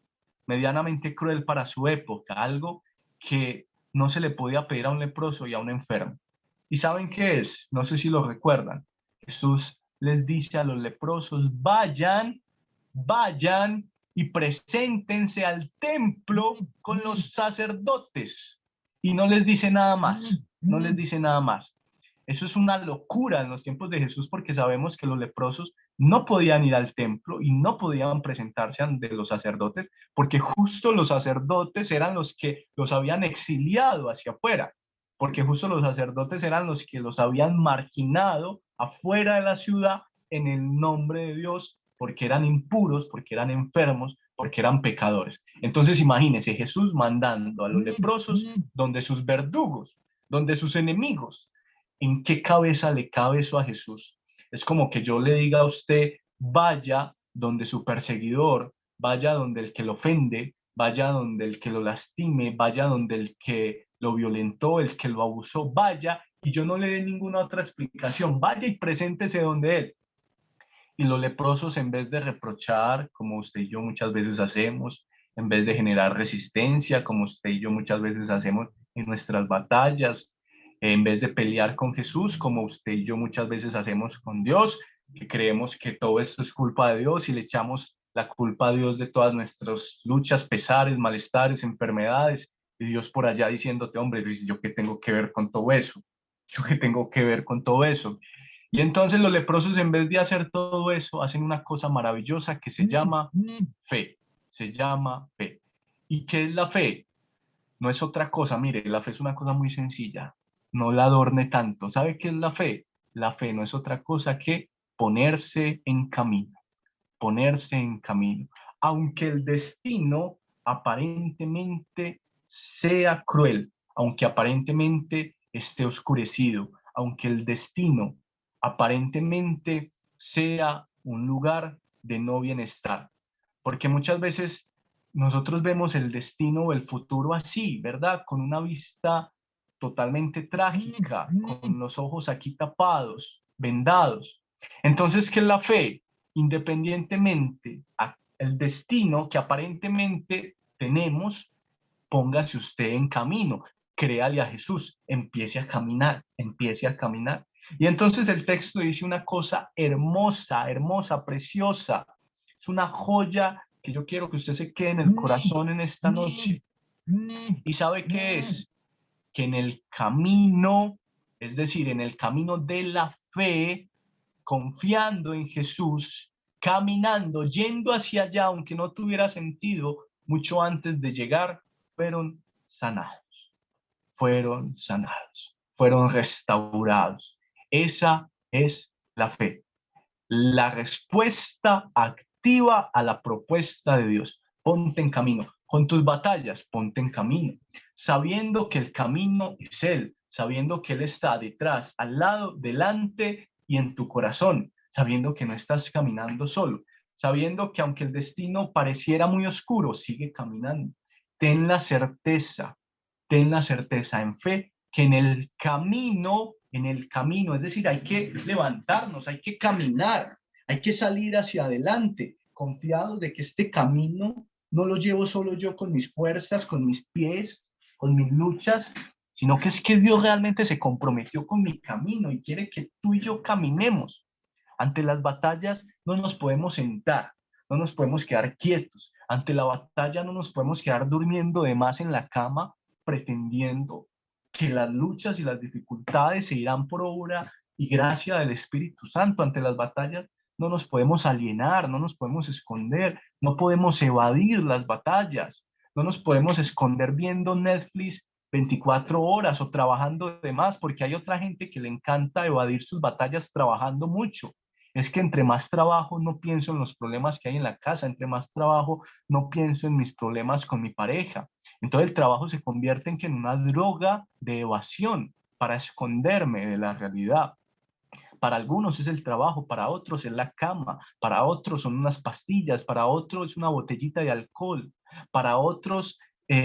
Speaker 2: para su época, algo que no se le podía pedir a un leproso y a un enfermo. ¿Y saben qué es? No sé si lo recuerdan. Jesús les dice a los leprosos, vayan y preséntense al templo con los sacerdotes. Y no les dice nada más, no les dice nada más. Eso es una locura en los tiempos de Jesús porque sabemos que los leprosos no podían ir al templo y no podían presentarse ante los sacerdotes porque justo los sacerdotes eran los que los habían exiliado hacia afuera, porque justo los sacerdotes eran los que los habían marginado afuera de la ciudad en el nombre de Dios porque eran impuros, porque eran enfermos, porque eran pecadores. Entonces imagínense Jesús mandando a los leprosos donde sus verdugos, donde sus enemigos. ¿En qué cabeza le cabe eso a Jesús? Es como que yo le diga a usted, vaya donde su perseguidor, vaya donde el que lo ofende, vaya donde el que lo lastime, vaya donde el que lo violentó, el que lo abusó, vaya, y yo no le dé ninguna otra explicación, vaya y preséntese donde él. Y los leprosos, en vez de reprochar, como usted y yo muchas veces hacemos, en vez de generar resistencia, como usted y yo muchas veces hacemos en nuestras batallas, en vez de pelear con Jesús, como usted y yo muchas veces hacemos con Dios, que creemos que todo esto es culpa de Dios y le echamos la culpa a Dios de todas nuestras luchas, pesares, malestares, enfermedades, y Dios por allá diciéndote, hombre, ¿yo qué tengo que ver con todo eso? ¿Yo qué tengo que ver con todo eso? Y entonces los leprosos, en vez de hacer todo eso, hacen una cosa maravillosa que se llama fe. Se llama fe. ¿Y qué es la fe? No es otra cosa, mire, la fe es una cosa muy sencilla. No la adorne tanto. ¿Sabe qué es la fe? La fe no es otra cosa que ponerse en camino. Ponerse en camino. Aunque el destino aparentemente sea cruel, aunque aparentemente esté oscurecido, aunque el destino aparentemente sea un lugar de no bienestar. Porque muchas veces nosotros vemos el destino o el futuro así, ¿verdad? Con una vista totalmente trágica, con los ojos aquí tapados, vendados. Entonces, ¿qué es la fe? Independientemente el destino que aparentemente tenemos, póngase usted en camino, créale a Jesús, empiece a caminar, empiece a caminar. Y entonces el texto dice una cosa hermosa, hermosa, preciosa. Es una joya que yo quiero que usted se quede en el corazón en esta noche. ¿Y sabe qué es? Que en el camino, es decir, en el camino de la fe, confiando en Jesús, caminando, yendo hacia allá, aunque no tuviera sentido, mucho antes de llegar, fueron sanados, fueron restaurados. Esa es la fe, la respuesta activa a la propuesta de Dios. Ponte en camino. Con tus batallas, ponte en camino, sabiendo que el camino es Él, sabiendo que Él está detrás, al lado, delante y en tu corazón, sabiendo que no estás caminando solo, sabiendo que aunque el destino pareciera muy oscuro, sigue caminando. Ten la certeza, ten la certeza en fe que en el camino, es decir, hay que levantarnos, hay que caminar, hay que salir hacia adelante, confiados de que este camino no lo llevo solo yo con mis fuerzas, con mis pies, con mis luchas, sino que es que Dios realmente se comprometió con mi camino y quiere que tú y yo caminemos. Ante las batallas no nos podemos sentar, no nos podemos quedar quietos. Ante la batalla no nos podemos quedar durmiendo de más en la cama pretendiendo que las luchas y las dificultades se irán por obra y gracia del Espíritu Santo. Ante las batallas no nos podemos alienar, no nos podemos esconder, no podemos evadir las batallas, no nos podemos esconder viendo Netflix 24 horas o trabajando de más, porque hay otra gente que le encanta evadir sus batallas trabajando mucho. Es que entre más trabajo no pienso en los problemas que hay en la casa, entre más trabajo no pienso en mis problemas con mi pareja. Entonces el trabajo se convierte en que en una droga de evasión para esconderme de la realidad. Para algunos es el trabajo, para otros es la cama, para otros son unas pastillas, para otros es una botellita de alcohol, para otros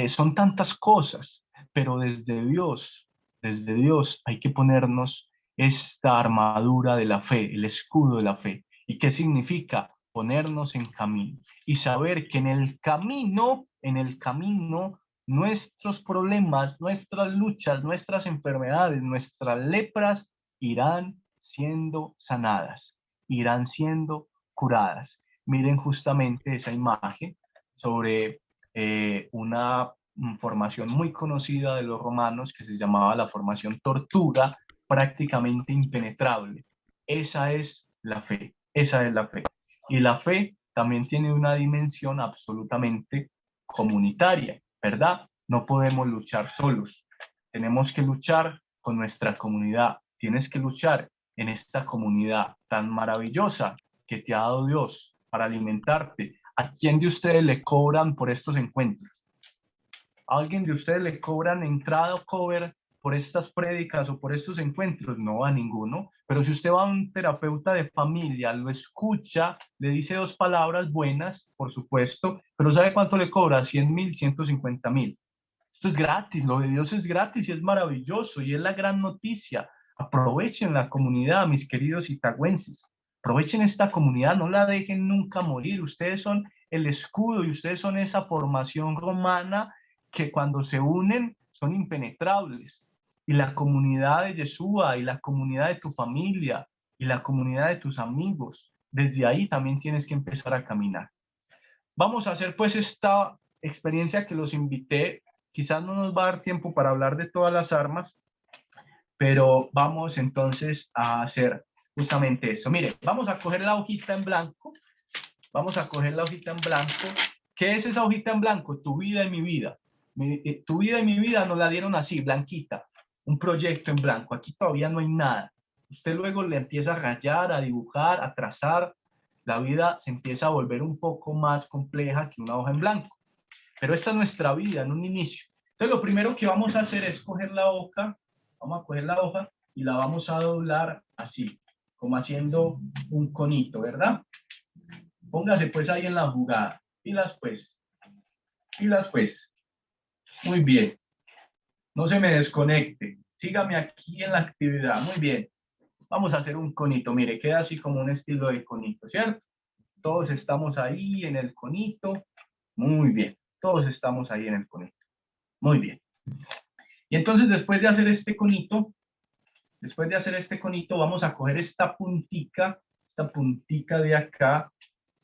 Speaker 2: son tantas cosas, pero desde Dios hay que ponernos esta armadura de la fe, el escudo de la fe. ¿Y qué significa? Ponernos en camino y saber que en el camino, nuestros problemas, nuestras luchas, nuestras enfermedades, nuestras lepras irán siendo sanadas, irán siendo curadas. Miren justamente esa imagen sobre una formación muy conocida de los romanos que se llamaba la formación Tortuga, prácticamente impenetrable. Esa es la fe, esa es la fe. Y la fe también tiene una dimensión absolutamente comunitaria, ¿verdad? No podemos luchar solos, tenemos que luchar con nuestra comunidad, tienes que luchar en esta comunidad tan maravillosa que te ha dado Dios para alimentarte. ¿A quién de ustedes le cobran por estos encuentros? ¿A alguien de ustedes le cobran entrada o cover por estas prédicas o por estos encuentros? No, a ninguno. Pero si usted va a un terapeuta de familia, lo escucha, le dice dos palabras buenas, por supuesto, pero ¿sabe cuánto le cobra? 100.000, 150.000. Esto es gratis, lo de Dios es gratis y es maravilloso y es la gran noticia. Aprovechen la comunidad, mis queridos itagüenses. Aprovechen esta comunidad, no la dejen nunca morir. Ustedes son el escudo y ustedes son esa formación romana que cuando se unen son impenetrables. Y la comunidad de Yeshua y la comunidad de tu familia y la comunidad de tus amigos, desde ahí también tienes que empezar a caminar. Vamos a hacer pues esta experiencia que los invité. Quizás no nos va a dar tiempo para hablar de todas las armas, pero vamos entonces a hacer justamente eso. Mire, vamos a coger la hojita en blanco. Vamos a coger la hojita en blanco. ¿Qué es esa hojita en blanco? Tu vida y mi vida. Tu vida y mi vida nos la dieron así, blanquita. Un proyecto en blanco. Aquí todavía no hay nada. Usted luego le empieza a rayar, a dibujar, a trazar. La vida se empieza a volver un poco más compleja que una hoja en blanco. Pero esta es nuestra vida en un inicio. Entonces lo primero que vamos a hacer es coger la hoja, vamos a coger la hoja y la vamos a doblar así, como haciendo un conito, ¿verdad? Póngase pues ahí en la jugada. Pilas pues, pilas pues. Muy bien. No se me desconecte. Sígame aquí en la actividad. Muy bien. Vamos a hacer un conito. Mire, queda así como un estilo de conito, ¿cierto? Todos estamos ahí en el conito. Muy bien. Todos estamos ahí en el conito. Muy bien. Y entonces después de hacer este conito, vamos a coger esta puntica de acá,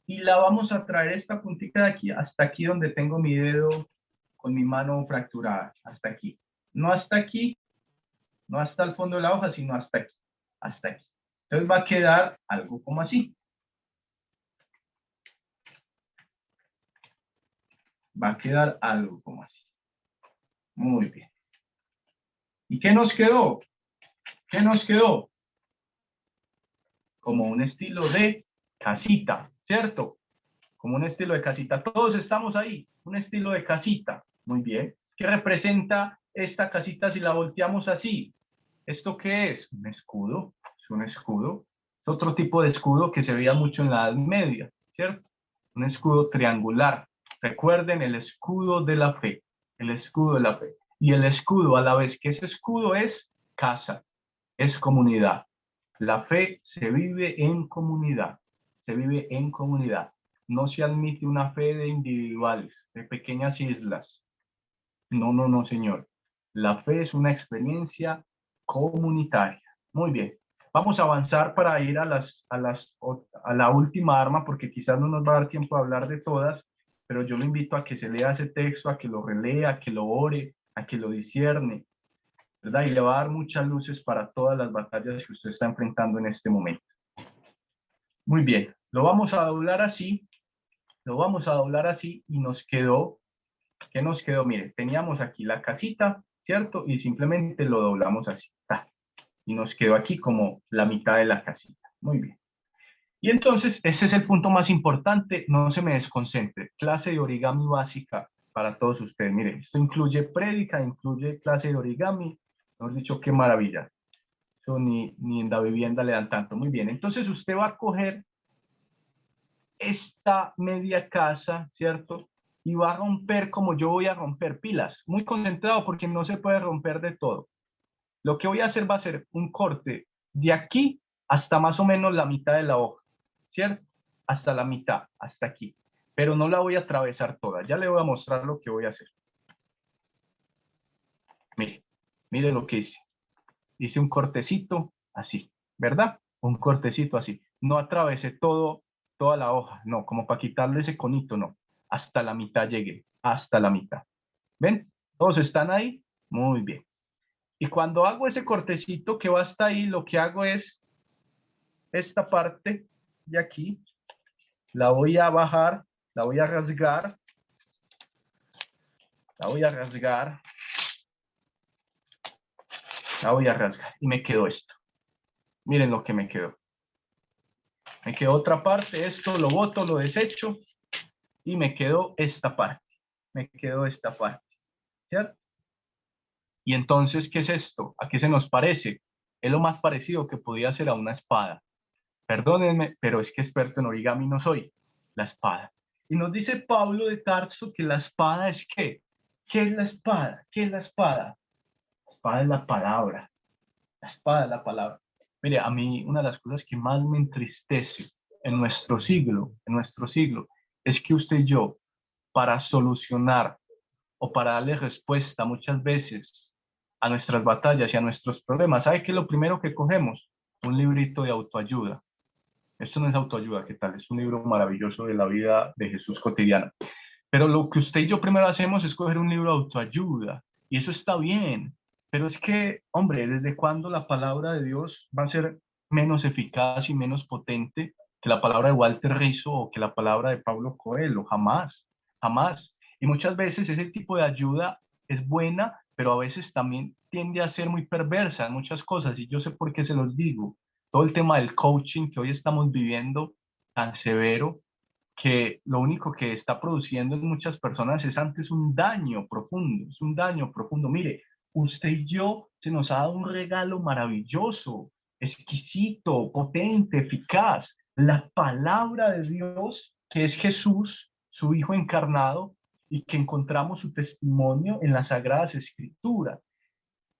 Speaker 2: y la vamos a traer esta puntica de aquí hasta aquí donde tengo mi dedo con mi mano fracturada, hasta aquí. No hasta aquí, no hasta el fondo de la hoja, sino hasta aquí, hasta aquí. Entonces va a quedar algo como así. Va a quedar algo como así. Muy bien. ¿Y qué nos quedó? ¿Qué nos quedó? Como un estilo de casita, ¿cierto? Como un estilo de casita. Todos estamos ahí, un estilo de casita. Muy bien. ¿Qué representa esta casita si la volteamos así? ¿Esto qué es? Un escudo. Es un escudo. Es otro tipo de escudo que se veía mucho en la Edad Media, ¿cierto? Un escudo triangular. Recuerden el escudo de la fe. El escudo de la fe. Y el escudo, a la vez que ese escudo es casa, es comunidad. La fe se vive en comunidad. Se vive en comunidad. No se admite una fe de individuales, de pequeñas islas. No, no, no, señor. La fe es una experiencia comunitaria. Muy bien. Vamos a avanzar para ir a la última arma, porque quizás no nos va a dar tiempo de hablar de todas, pero yo lo invito a que se lea ese texto, a que lo relea, a que lo ore, a que lo discierne, ¿verdad? Y le va a dar muchas luces para todas las batallas que usted está enfrentando en este momento. Muy bien, lo vamos a doblar así, lo vamos a doblar así y nos quedó, ¿qué nos quedó? Mire, teníamos aquí la casita, ¿cierto? Y simplemente lo doblamos así, ¡ta! Y nos quedó aquí como la mitad de la casita. Muy bien. Y entonces, ese es el punto más importante, no se me desconcentre. Clase de origami básica para todos ustedes. Miren, esto incluye prédica, incluye clase de origami. Hemos dicho, qué maravilla. Eso ni en la vivienda le dan tanto. Muy bien, entonces usted va a coger esta media casa, ¿cierto? Y va a romper como yo voy a romper pilas. Muy concentrado porque no se puede romper de todo. Lo que voy a hacer va a ser un corte de aquí hasta más o menos la mitad de la hoja, ¿cierto? Hasta la mitad, hasta aquí. Pero no la voy a atravesar toda. Ya le voy a mostrar lo que voy a hacer. Mire, mire lo que hice. Hice un cortecito así, ¿verdad? Un cortecito así. No atravesé toda la hoja, no, como para quitarle ese conito, no. Hasta la mitad llegué, hasta la mitad. ¿Ven? ¿Todos están ahí? Muy bien. Y cuando hago ese cortecito que va hasta ahí, lo que hago es esta parte de aquí, la voy a bajar, la voy a rasgar, la voy a rasgar, la voy a rasgar. Y me quedó esto. Miren lo que me quedó. Me quedó otra parte, esto lo boto, lo desecho y me quedó esta parte. Me quedó esta parte, ¿cierto? Y entonces, ¿qué es esto? ¿A qué se nos parece? Es lo más parecido que podía ser a una espada. Perdónenme, pero es que experto en origami no soy. La espada. Y nos dice Pablo de Tarso que la espada es ¿qué? ¿Qué es la espada? ¿Qué es la espada? La espada es la palabra. La espada es la palabra. Mire, a mí una de las cosas que más me entristece en nuestro siglo, es que usted y yo, para solucionar o para darle respuesta muchas veces a nuestras batallas y a nuestros problemas, ¿sabe qué es lo primero que cogemos? Un librito de autoayuda. Esto no es autoayuda, ¿qué tal? Es un libro maravilloso de la vida de Jesús cotidiana. Pero lo que usted y yo primero hacemos es coger un libro de autoayuda, y eso está bien, pero es que, hombre, ¿desde cuándo la palabra de Dios va a ser menos eficaz y menos potente que la palabra de Walter Rizzo o que la palabra de Pablo Coelho? Jamás, jamás. Y muchas veces ese tipo de ayuda es buena, pero a veces también tiende a ser muy perversa en muchas cosas, y yo sé por qué se los digo. Todo el tema del coaching que hoy estamos viviendo tan severo, que lo único que está produciendo en muchas personas es antes un daño profundo, es un daño profundo. Mire, usted y yo se nos ha dado un regalo maravilloso, exquisito, potente, eficaz, la palabra de Dios, que es Jesús, su Hijo encarnado, y que encontramos su testimonio en las Sagradas Escrituras.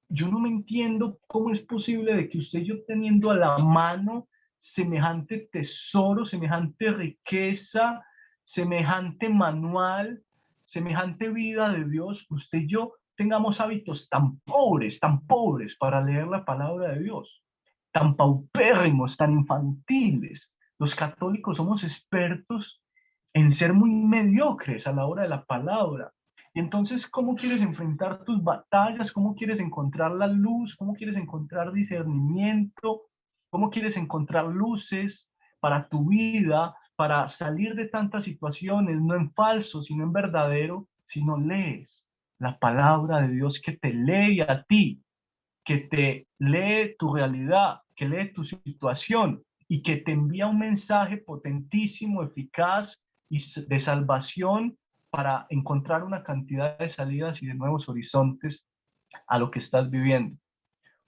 Speaker 2: Yo no me entiendo cómo es posible de que usted y yo teniendo a la mano semejante tesoro, semejante riqueza, semejante manual, semejante vida de Dios, usted y yo tengamos hábitos tan pobres para leer la palabra de Dios, tan paupérrimos, tan infantiles. Los católicos somos expertos en ser muy mediocres a la hora de la palabra. Y entonces, ¿cómo quieres enfrentar tus batallas? ¿Cómo quieres encontrar la luz? ¿Cómo quieres encontrar discernimiento? ¿Cómo quieres encontrar luces para tu vida, para salir de tantas situaciones, no en falso, sino en verdadero, si no lees la palabra de Dios que te lee a ti, que te lee tu realidad, que lee tu situación y que te envía un mensaje potentísimo, eficaz y de salvación para encontrar una cantidad de salidas y de nuevos horizontes a lo que estás viviendo?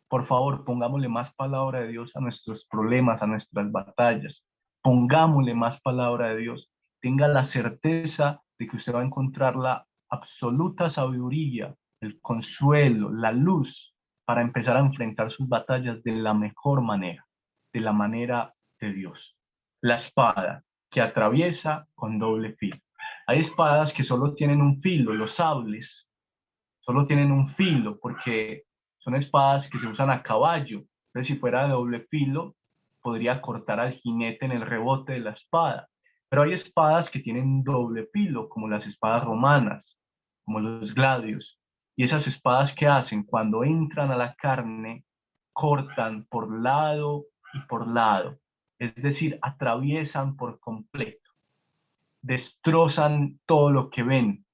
Speaker 2: Por favor, pongámosle más palabra de Dios a nuestros problemas, a nuestras batallas. Pongámosle más palabra de Dios. Tenga la certeza de que usted va a encontrar la absoluta sabiduría, el consuelo, la luz para empezar a enfrentar sus batallas de la mejor manera, de la manera de Dios. La espada que atraviesa con doble filo. Hay espadas que solo tienen un filo, los sables solo tienen un filo porque son espadas que se usan a caballo. Entonces, si fuera de doble filo, podría cortar al jinete en el rebote de la espada. Pero hay espadas que tienen doble filo, como las espadas romanas, como los gladios. Y esas espadas, ¿qué hacen? Cuando entran a la carne, cortan por lado y por lado. es decir, atraviesan por completo, destrozan todo lo que ven,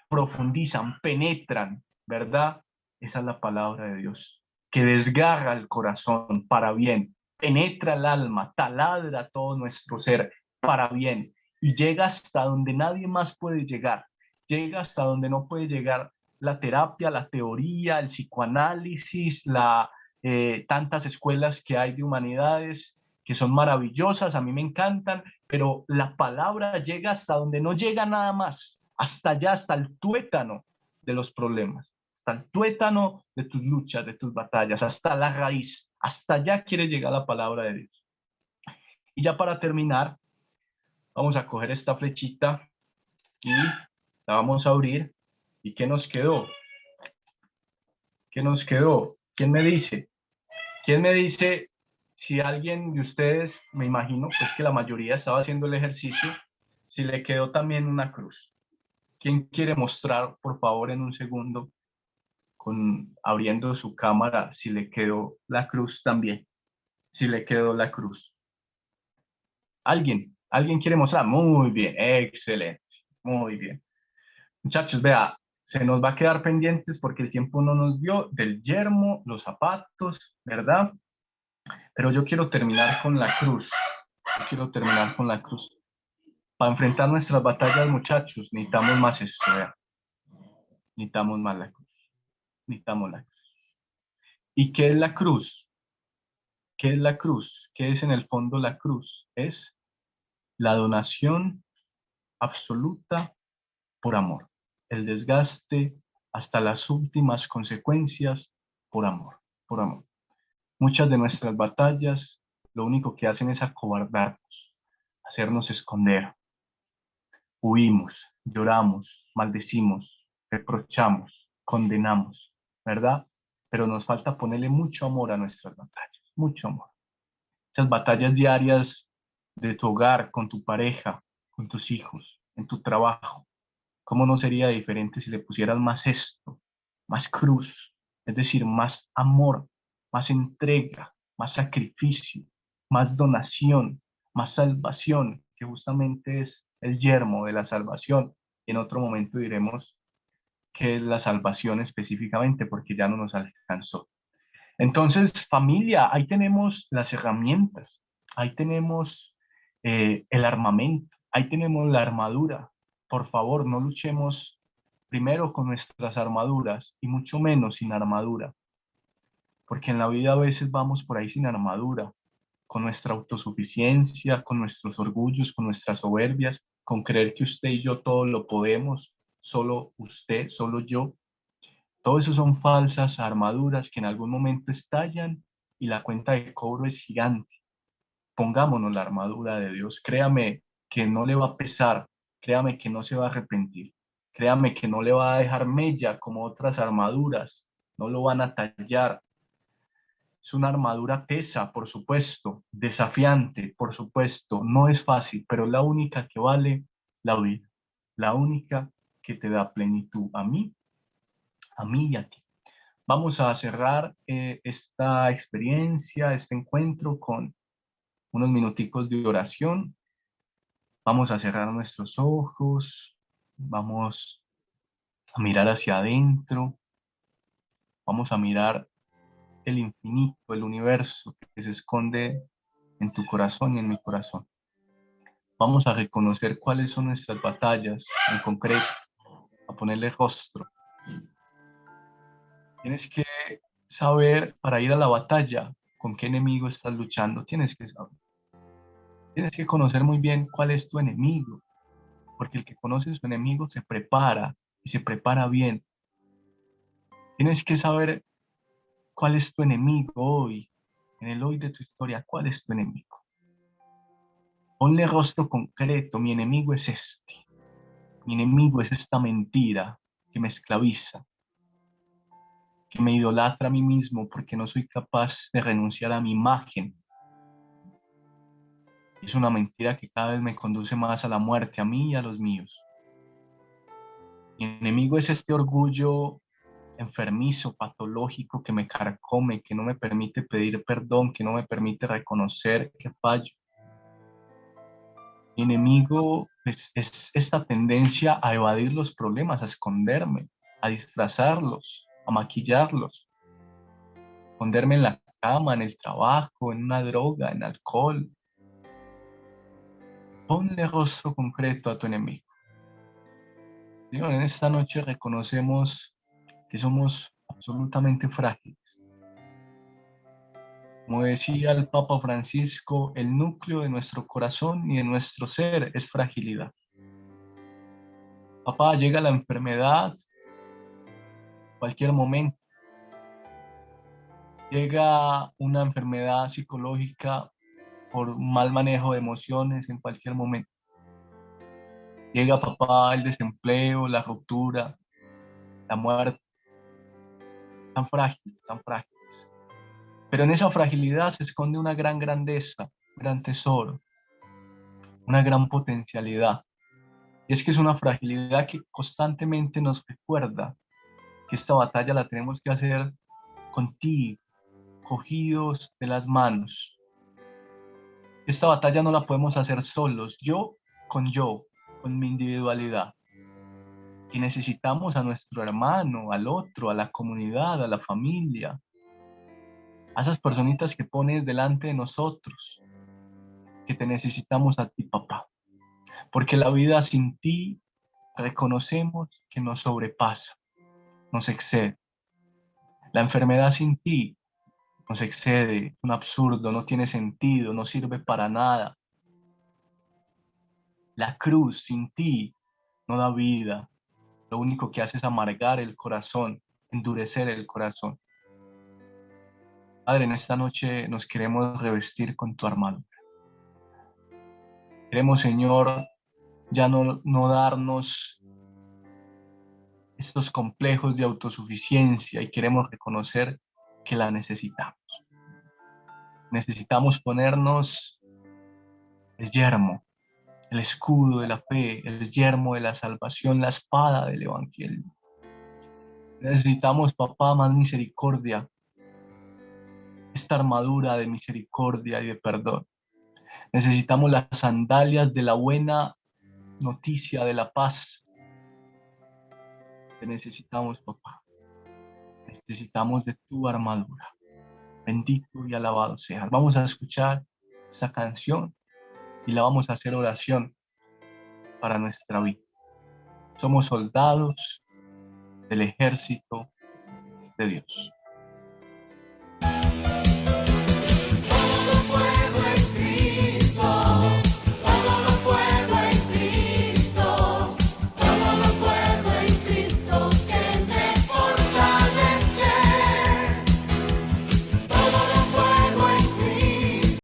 Speaker 2: profundizan, penetran, ¿verdad? Esa es la palabra de Dios, que desgarra el corazón para bien, penetra el alma, taladra todo nuestro ser para bien y llega hasta donde nadie más puede llegar, llega hasta donde no puede llegar la terapia, la teoría, el psicoanálisis, tantas escuelas que hay de humanidades que son maravillosas, a mí me encantan, pero la palabra llega hasta donde no llega nada más, hasta allá, hasta el tuétano de los problemas, hasta el tuétano de tus luchas, de tus batallas, hasta la raíz, hasta allá quiere llegar la palabra de Dios. Y ya para terminar, vamos a coger esta flechita y la vamos a abrir. ¿Y qué nos quedó? ¿Qué nos quedó? ¿Quién me dice? ¿Quién me dice si alguien de ustedes, me imagino, pues que la mayoría estaba haciendo el ejercicio, si le quedó también una cruz? ¿Quién quiere mostrar, por favor, en un segundo, abriendo su cámara, si le quedó la cruz también? Si le quedó la cruz. ¿Alguien quiere mostrar? Muy bien, excelente, muy bien. Muchachos, vea, se nos va a quedar pendientes porque el tiempo no nos dio del yermo, los zapatos, ¿verdad? Pero yo quiero terminar con la cruz. Yo quiero terminar con la cruz. Para enfrentar nuestras batallas, muchachos, necesitamos más esto, vea. Necesitamos más la cruz. Necesitamos la cruz. ¿Y qué es la cruz? ¿Qué es la cruz? ¿Qué es en el fondo la cruz? Es la donación absoluta por amor. El desgaste hasta las últimas consecuencias por amor. Por amor. Muchas de nuestras batallas lo único que hacen es acobardarnos, hacernos esconder. Huimos, lloramos, maldecimos, reprochamos, condenamos, ¿verdad? Pero nos falta ponerle mucho amor a nuestras batallas, mucho amor. Esas batallas diarias de tu hogar, con tu pareja, con tus hijos, en tu trabajo. ¿Cómo no sería diferente si le pusieras más esto, más cruz, es decir, más amor, más entrega, más sacrificio, más donación, más salvación, que justamente es el yermo de la salvación? Y en otro momento diremos qué es la salvación específicamente, porque ya no nos alcanzó. Entonces, familia, ahí tenemos las herramientas, ahí tenemos el armamento, ahí tenemos la armadura. Por favor, no luchemos primero con nuestras armaduras y mucho menos sin armadura, porque en la vida a veces vamos por ahí sin armadura, con nuestra autosuficiencia, con nuestros orgullos, con nuestras soberbias, con creer que usted y yo todo lo podemos, solo usted, solo yo. Todo eso son falsas armaduras que en algún momento estallan y la cuenta de cobro es gigante. Pongámonos la armadura de Dios. Créame que no le va a pesar. Créame que no se va a arrepentir. Créame que no le va a dejar mella como otras armaduras. No lo van a tallar. Es una armadura tesa, por supuesto. Desafiante, por supuesto. No es fácil, pero es la única que vale la vida. La única que te da plenitud a mí y a ti. Vamos a cerrar esta experiencia, este encuentro con unos minuticos de oración. Vamos a cerrar nuestros ojos, vamos a mirar hacia adentro, vamos a mirar el infinito, el universo que se esconde en tu corazón y en mi corazón. Vamos a reconocer cuáles son nuestras batallas en concreto, a ponerle rostro. Tienes que saber para ir a la batalla con qué enemigo estás luchando. Tienes que saber. Tienes que conocer muy bien cuál es tu enemigo, porque el que conoce a su enemigo se prepara y se prepara bien. Tienes que saber cuál es tu enemigo hoy, en el hoy de tu historia, cuál es tu enemigo. Ponle rostro concreto, mi enemigo es este. Mi enemigo es esta mentira que me esclaviza, que me idolatra a mí mismo porque no soy capaz de renunciar a mi imagen. Es una mentira que cada vez me conduce más a la muerte, a mí y a los míos. Mi enemigo es este orgullo enfermizo, patológico que me carcome, que no me permite pedir perdón, que no me permite reconocer que fallo. Mi enemigo es esta tendencia a evadir los problemas, a esconderme, a disfrazarlos, a maquillarlos, esconderme en la cama, en el trabajo, en una droga, en alcohol. Ponle rostro concreto a tu enemigo. Señor, en esta noche reconocemos que somos absolutamente frágiles. Como decía el Papa Francisco, el núcleo de nuestro corazón y de nuestro ser es fragilidad. Papá, llega la enfermedad cualquier momento. Llega una enfermedad psicológica por mal manejo de emociones en cualquier momento. Llega, papá, el desempleo, la ruptura, la muerte. Tan frágiles, tan frágiles. Pero en esa fragilidad se esconde una gran grandeza, un gran tesoro, una gran potencialidad. Y es que es una fragilidad que constantemente nos recuerda que esta batalla la tenemos que hacer contigo, cogidos de las manos. Esta batalla no la podemos hacer solos, yo, con mi individualidad. Y necesitamos a nuestro hermano, al otro, a la comunidad, a la familia, a esas personitas que pones delante de nosotros, que te necesitamos a ti, papá. Porque la vida sin ti reconocemos que nos sobrepasa, nos excede. La enfermedad sin ti nos excede, es un absurdo, no tiene sentido, no sirve para nada. La cruz sin ti no da vida, lo único que hace es amargar el corazón, endurecer el corazón. Padre, en esta noche nos queremos revestir con tu armadura. Queremos, Señor, ya no darnos estos complejos de autosuficiencia y queremos reconocer que la necesitamos. Necesitamos ponernos el yermo, el escudo de la fe, el yermo de la salvación, la espada del evangelio. Necesitamos, papá, más misericordia, esta armadura de misericordia y de perdón. Necesitamos las sandalias de la buena noticia de la paz. Te necesitamos, papá. Necesitamos de tu armadura. Bendito y alabado seas. Vamos a escuchar esta canción y la vamos a hacer oración para nuestra vida. Somos soldados del ejército de Dios.